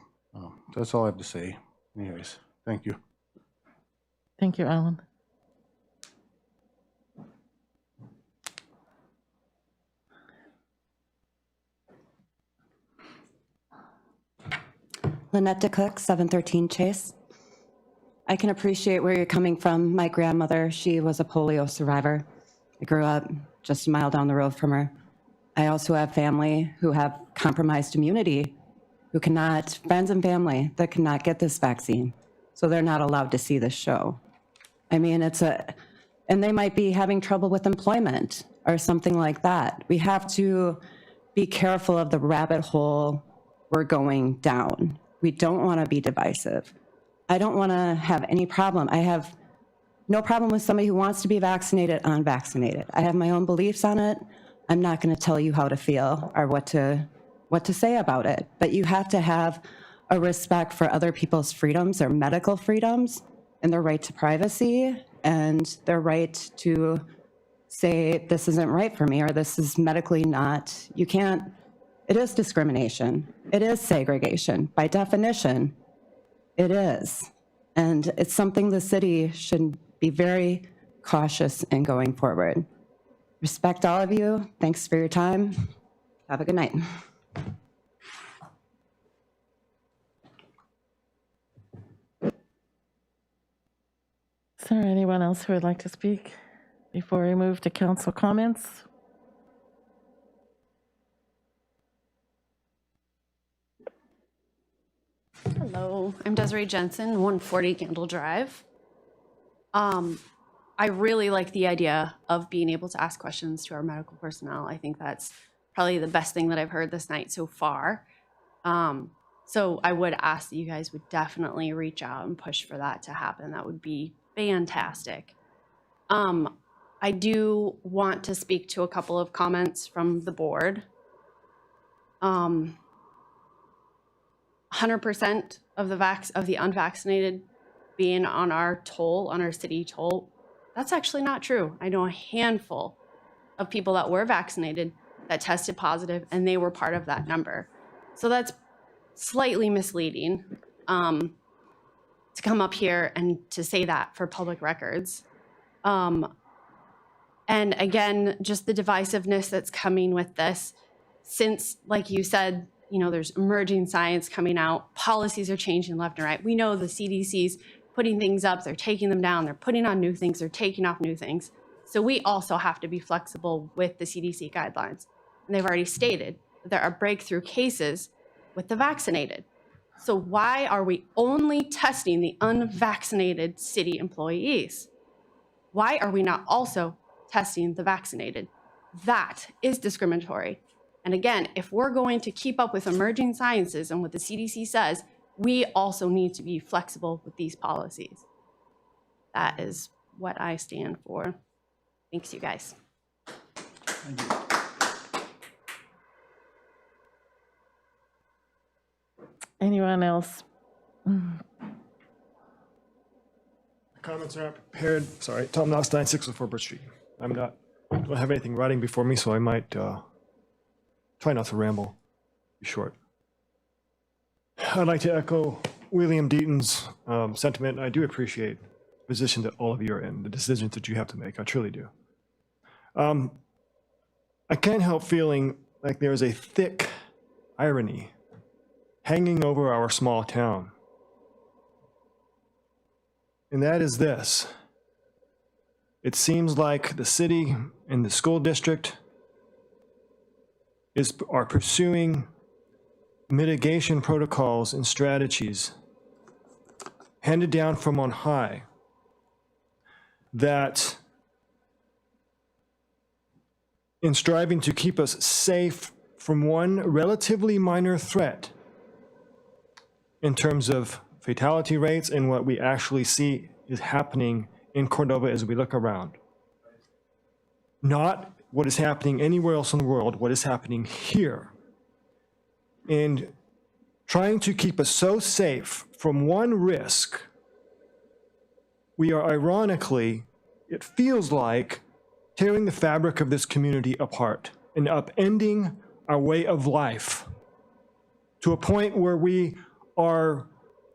that's all I have to say. Anyways, thank you. Thank you, Alan. Lynette DeCook, 713 Chase. I can appreciate where you're coming from. My grandmother, she was a polio survivor. I grew up just a mile down the road from her. I also have family who have compromised immunity, friends and family that cannot get this vaccine. So they're not allowed to see this show. I mean, and they might be having trouble with employment or something like that. We have to be careful of the rabbit hole we're going down. We don't want to be divisive. I don't want to have any problem. I have No problem with somebody who wants to be vaccinated, unvaccinated. I have my own beliefs on it. I'm not going to tell you how to feel or what to say about it. But you have to have a respect for other people's freedoms, their medical freedoms, and their right to privacy, and their right to say, this isn't right for me, or this is medically not. You can't, it is discrimination. It is segregation. By definition, it is. And it's something the city should be very cautious in going forward. Respect all of you. Thanks for your time. Have a good night. Is there anyone else who would like to speak before we move to council comments? Hello, I'm Desiree Jensen, 140 Candle Drive. I really like the idea of being able to ask questions to our medical personnel. I think that's probably the best thing that I've heard this night so far. So I would ask that you guys would definitely reach out and push for that to happen. That would be fantastic. I do want to speak to a couple of comments from the board. 100% of the unvaccinated being on our toll, on our city toll, that's actually not true. I know a handful of people that were vaccinated that tested positive, and they were part of that number. So that's slightly misleading to come up here and to say that for public records. And again, just the divisiveness that's coming with this, since, like you said, you know, there's emerging science coming out, policies are changing left and right. We know the CDC's putting things up, they're taking them down, they're putting on new things, they're taking off new things. So we also have to be flexible with the CDC guidelines. And they've already stated that there are breakthrough cases with the vaccinated. So why are we only testing the unvaccinated city employees? Why are we not also testing the vaccinated? That is discriminatory. And again, if we're going to keep up with emerging sciences and what the CDC says, we also need to be flexible with these policies. That is what I stand for. Thanks, you guys. Thank you. Anyone else? Comments are not prepared. Sorry, Tom Nostine, 604 Bridge Street. I don't have anything writing before me, so I might try not to ramble. Be short. I'd like to echo William Deaton's sentiment. I do appreciate the position that all of you are in, the decisions that you have to make. I truly do. I can't help feeling like there's a thick irony hanging over our small town. And that is this. It seems like the city and the school district are pursuing mitigation protocols and strategies handed down from on high that, in striving to keep us safe from one relatively minor threat in terms of fatality rates and what we actually see is happening in Cordova as we look around. Not what is happening anywhere else in the world, what is happening here. And trying to keep us so safe from one risk, we are ironically, it feels like, tearing the fabric of this community apart and upending our way of life to a point where we are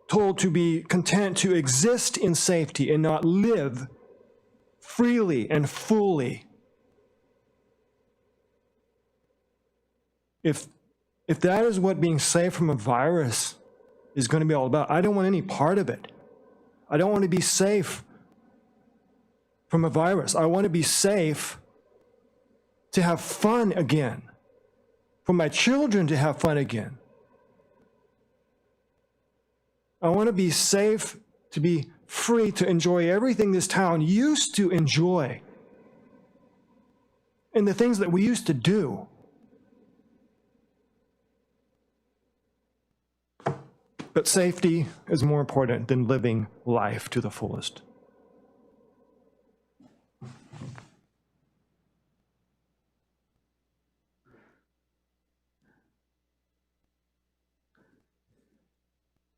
told to be content to exist in safety and not live freely and fully. If that is what being safe from a virus is going to be all about, I don't want any part of it. I don't want to be safe from a virus. I want to be safe to have fun again, for my children to have fun again. I want to be safe, to be free to enjoy everything this town used to enjoy and the things that we used to do. But safety is more important than living life to the fullest.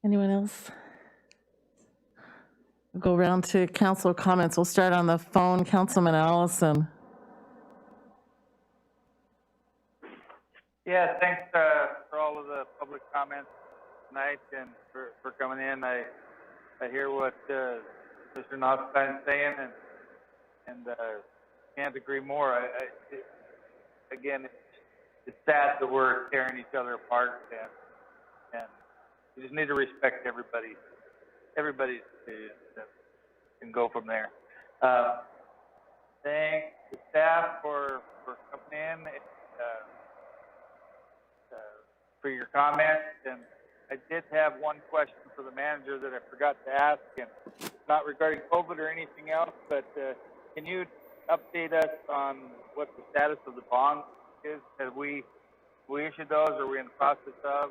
Anyone else? We'll go around to council comments. We'll start on the phone. Councilman Allison. Yeah, thanks for all of the public comments tonight and for coming in. I hear what Mr. Nostein's saying and can't agree more. Again, it's sad that we're tearing each other apart, and we just need to respect everybody. Everybody can go from there. Thanks to staff for coming in. For your comments, and I did have one question for the manager that I forgot to ask, and not regarding COVID or anything else, but can you update us on what the status of the bond is? Have we issued those, or are we in the process of?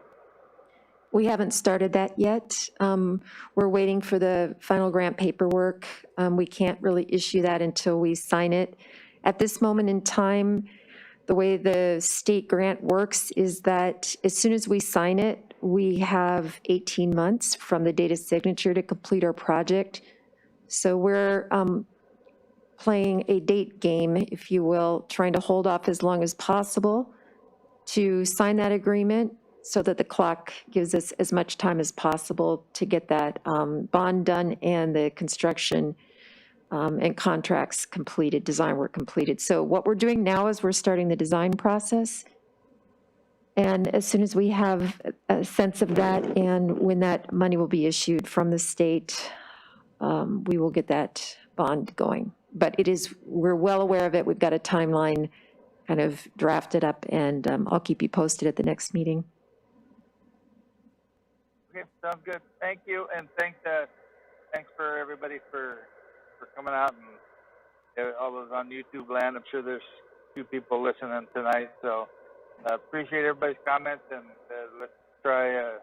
We haven't started that yet. We're waiting for the final grant paperwork. We can't really issue that until we sign it. At this moment in time, the way the state grant works is that as soon as we sign it, we have 18 months from the date of signature to complete our project. So we're playing a date game, if you will, trying to hold off as long as possible to sign that agreement so that the clock gives us as much time as possible to get that bond done and the construction and contracts completed, design work completed. So what we're doing now is we're starting the design process. And as soon as we have a sense of that and when that money will be issued from the state, we will get that bond going. But we're well aware of it. We've got a timeline kind of drafted up, and I'll keep you posted at the next meeting. Okay, sounds good. Thank you, and thanks for everybody for coming out, and all those on YouTube land. I'm sure there's a few people listening tonight, so appreciate everybody's comments, and let's try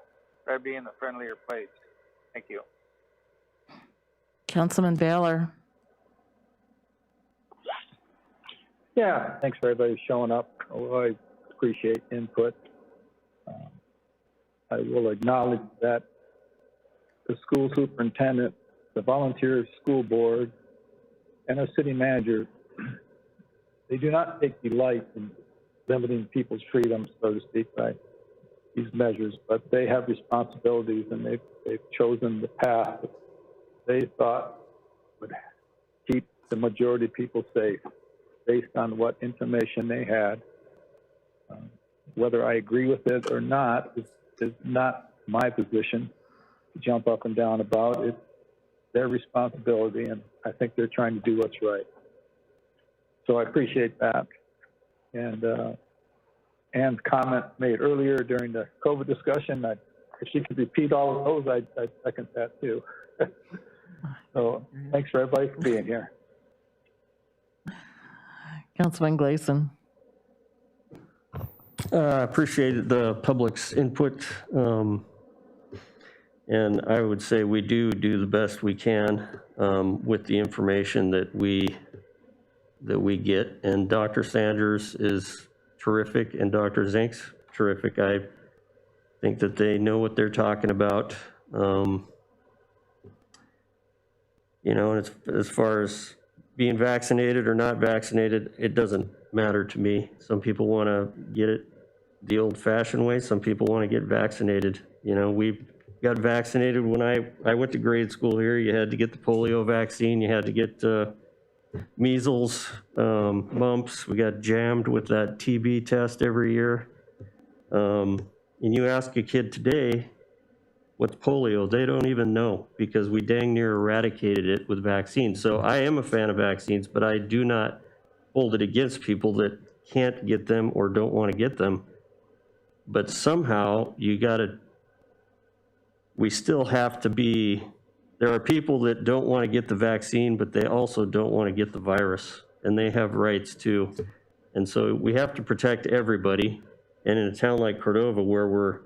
being a friendlier place. Thank you. Councilman Baylor. Yeah, thanks for everybody showing up. I appreciate input. I will acknowledge that the school superintendent, the volunteer school board, and our city manager, they do not take delight in limiting people's freedoms, so to speak, by these measures, but they have responsibilities, and they've chosen the path that they thought would keep the majority of people safe based on what information they had. Whether I agree with it or not is not my position to jump up and down about. It's their responsibility, and I think they're trying to do what's right. So I appreciate that. And Ann's comment made earlier during the COVID discussion, if she could repeat all of those, I'd second that too. So thanks for everybody for being here. Councilman Gleason. Appreciated the public's input, and I would say we do the best we can with the information that we get. And Dr. Sanders is terrific, and Dr. Zink's terrific. I think that they know what they're talking about. You know, and as far as being vaccinated or not vaccinated, it doesn't matter to me. Some people want to get it the old-fashioned way. Some people want to get vaccinated. You know, we got vaccinated when I went to grade school here. You had to get the polio vaccine. You had to get measles, mumps. We got jammed with that TB test every year. And you ask a kid today, what's polio? They don't even know, because we dang near eradicated it with vaccines. So I am a fan of vaccines, but I do not hold it against people that can't get them or don't want to get them. But somehow we still have to be, there are people that don't want to get the vaccine, but they also don't want to get the virus, and they have rights too. And so we have to protect everybody. And in a town like Cordova, where we're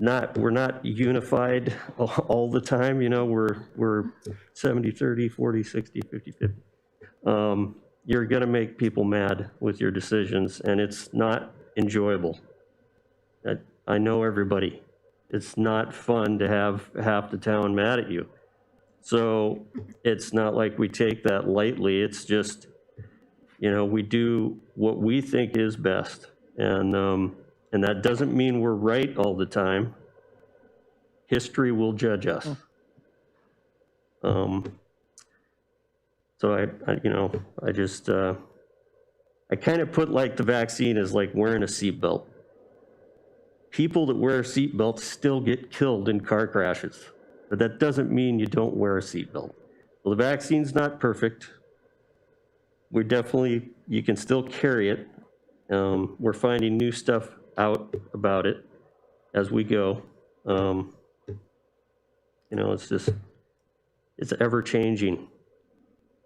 not unified all the time, you know, we're 70, 30, 40, 60, 50, 50. You're gonna make people mad with your decisions, and it's not enjoyable. I know everybody. It's not fun to have half the town mad at you. So it's not like we take that lightly. It's just, you know, we do what we think is best. And that doesn't mean we're right all the time. History will judge us. So I kind of put like the vaccine as like wearing a seatbelt. People that wear seatbelts still get killed in car crashes, but that doesn't mean you don't wear a seatbelt. Well, the vaccine's not perfect. You can still carry it. We're finding new stuff out about it as we go. It's ever changing.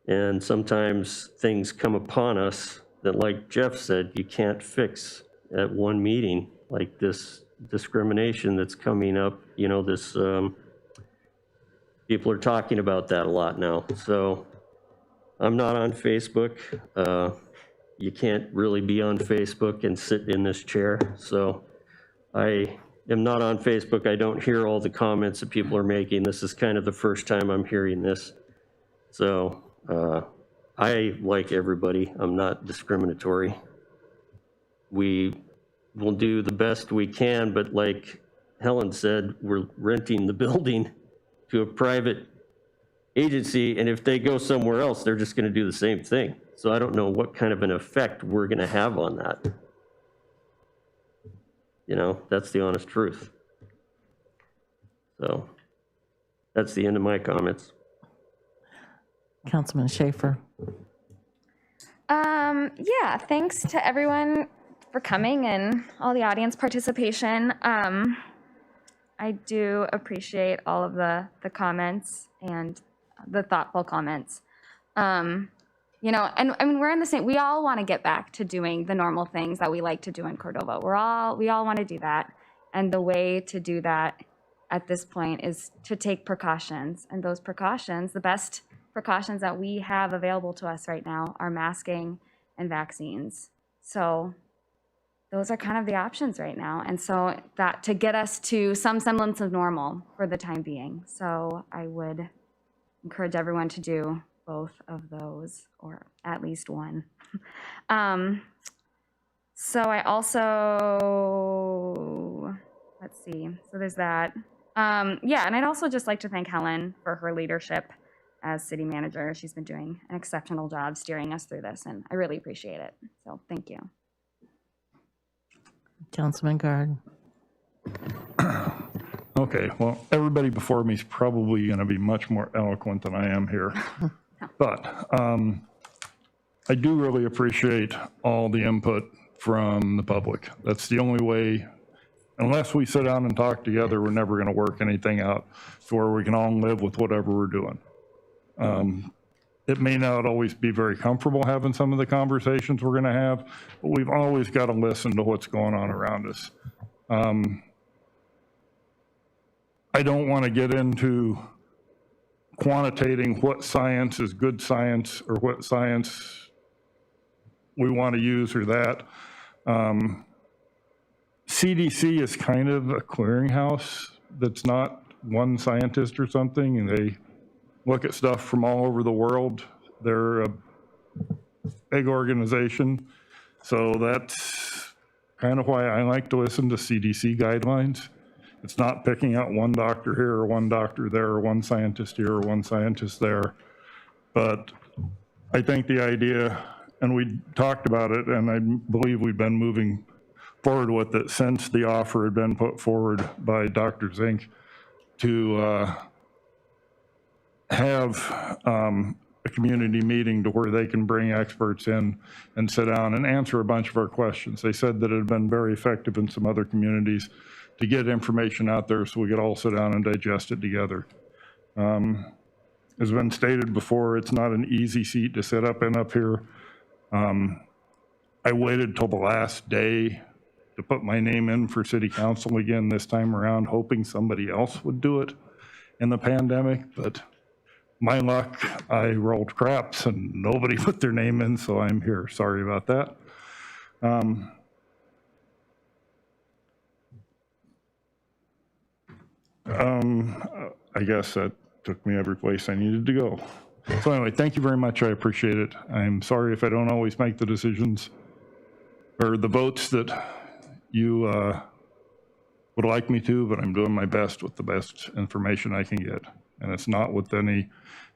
And sometimes things come upon us that, like Jeff said, you can't fix at one meeting, like this discrimination that's coming up. People are talking about that a lot now. So I'm not on Facebook. You can't really be on Facebook and sit in this chair. So I am not on Facebook. I don't hear all the comments that people are making. This is kind of the first time I'm hearing this. So I like everybody. I'm not discriminatory. We will do the best we can, but like Helen said, we're renting the building to a private agency, and if they go somewhere else, they're just going to do the same thing. So I don't know what kind of an effect we're going to have on that. That's the honest truth. So that's the end of my comments. Councilman Schaefer. Yeah, thanks to everyone for coming and all the audience participation. I do appreciate all of the comments and the thoughtful comments. And I mean, we're in the same, we all want to get back to doing the normal things that we like to do in Cordova. We all want to do that. And the way to do that at this point is to take precautions. And those precautions, the best precautions that we have available to us right now are masking and vaccines. So those are kind of the options right now. And so that to get us to some semblance of normal for the time being. So I would encourage everyone to do both of those, or at least one. So I also, let's see, so there's that. Yeah, and I'd also just like to thank Helen for her leadership as city manager. She's been doing an exceptional job steering us through this, and I really appreciate it. So thank you. Councilman Guard. Okay, well, everybody before me is probably going to be much more eloquent than I am here. But I do really appreciate all the input from the public. That's the only way, unless we sit down and talk together, we're never going to work anything out to where we can all live with whatever we're doing. It may not always be very comfortable having some of the conversations we're going to have, but we've always got to listen to what's going on around us. I don't want to get into quantitating what science is good science or what science we want to use or that. CDC is kind of a clearinghouse that's not one scientist or something, and they look at stuff from all over the world. They're a big organization, so that's kind of why I like to listen to CDC guidelines. It's not picking out one doctor here or one doctor there or one scientist here or one scientist there. But I think the idea, and we talked about it, and I believe we've been moving forward with it since the offer had been put forward by Dr. Zink to have a community meeting to where they can bring experts in and sit down and answer a bunch of our questions. They said that it had been very effective in some other communities to get information out there so we could all sit down and digest it together. As been stated before, it's not an easy seat to sit up in up here. I waited till the last day to put my name in for city council again this time around, hoping somebody else would do it in the pandemic, but my luck, I rolled craps and nobody put their name in, so I'm here. Sorry about that. I guess that took me every place I needed to go. So anyway, thank you very much. I appreciate it. I'm sorry if I don't always make the decisions or the votes that you would like me to, but I'm doing my best with the best information I can get. And it's not with any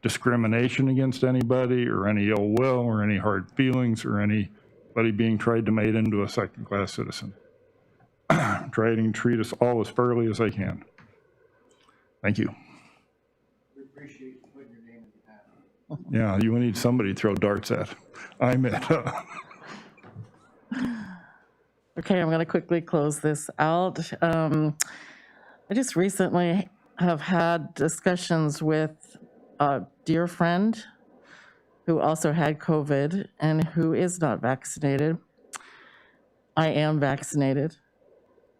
discrimination against anybody or any ill will or any hard feelings or anybody being tried to make into a second-class citizen. Trying to treat us all as fairly as I can. Thank you. We appreciate you putting your name in the hat. Yeah, you need somebody to throw darts at. I'm it. Okay, I'm going to quickly close this out. I just recently have had discussions with a dear friend who also had COVID and who is not vaccinated. I am vaccinated.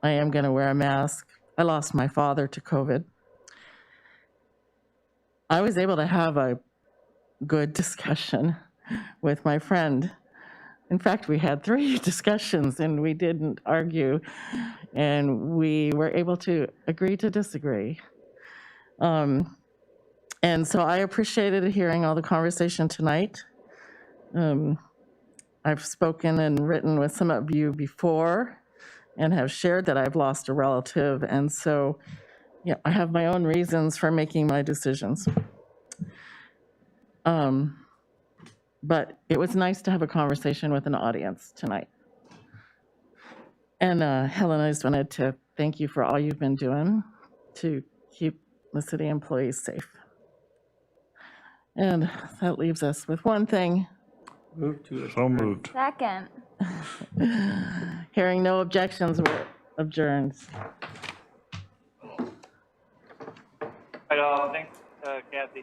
I am going to wear a mask. I lost my father to COVID. I was able to have a good discussion with my friend. In fact, we had 3 discussions and we didn't argue, and we were able to agree to disagree. And so I appreciated hearing all the conversation tonight. I've spoken and written with some of you before and have shared that I've lost a relative, and so yeah, I have my own reasons for making my decisions. But it was nice to have a conversation with an audience tonight. And Helen, I just wanted to thank you for all you've been doing to keep the city employees safe. And that leaves us with one thing. Move to So moved. Second. Hearing no objections, we're adjourned. Right on. Thanks, Kathy.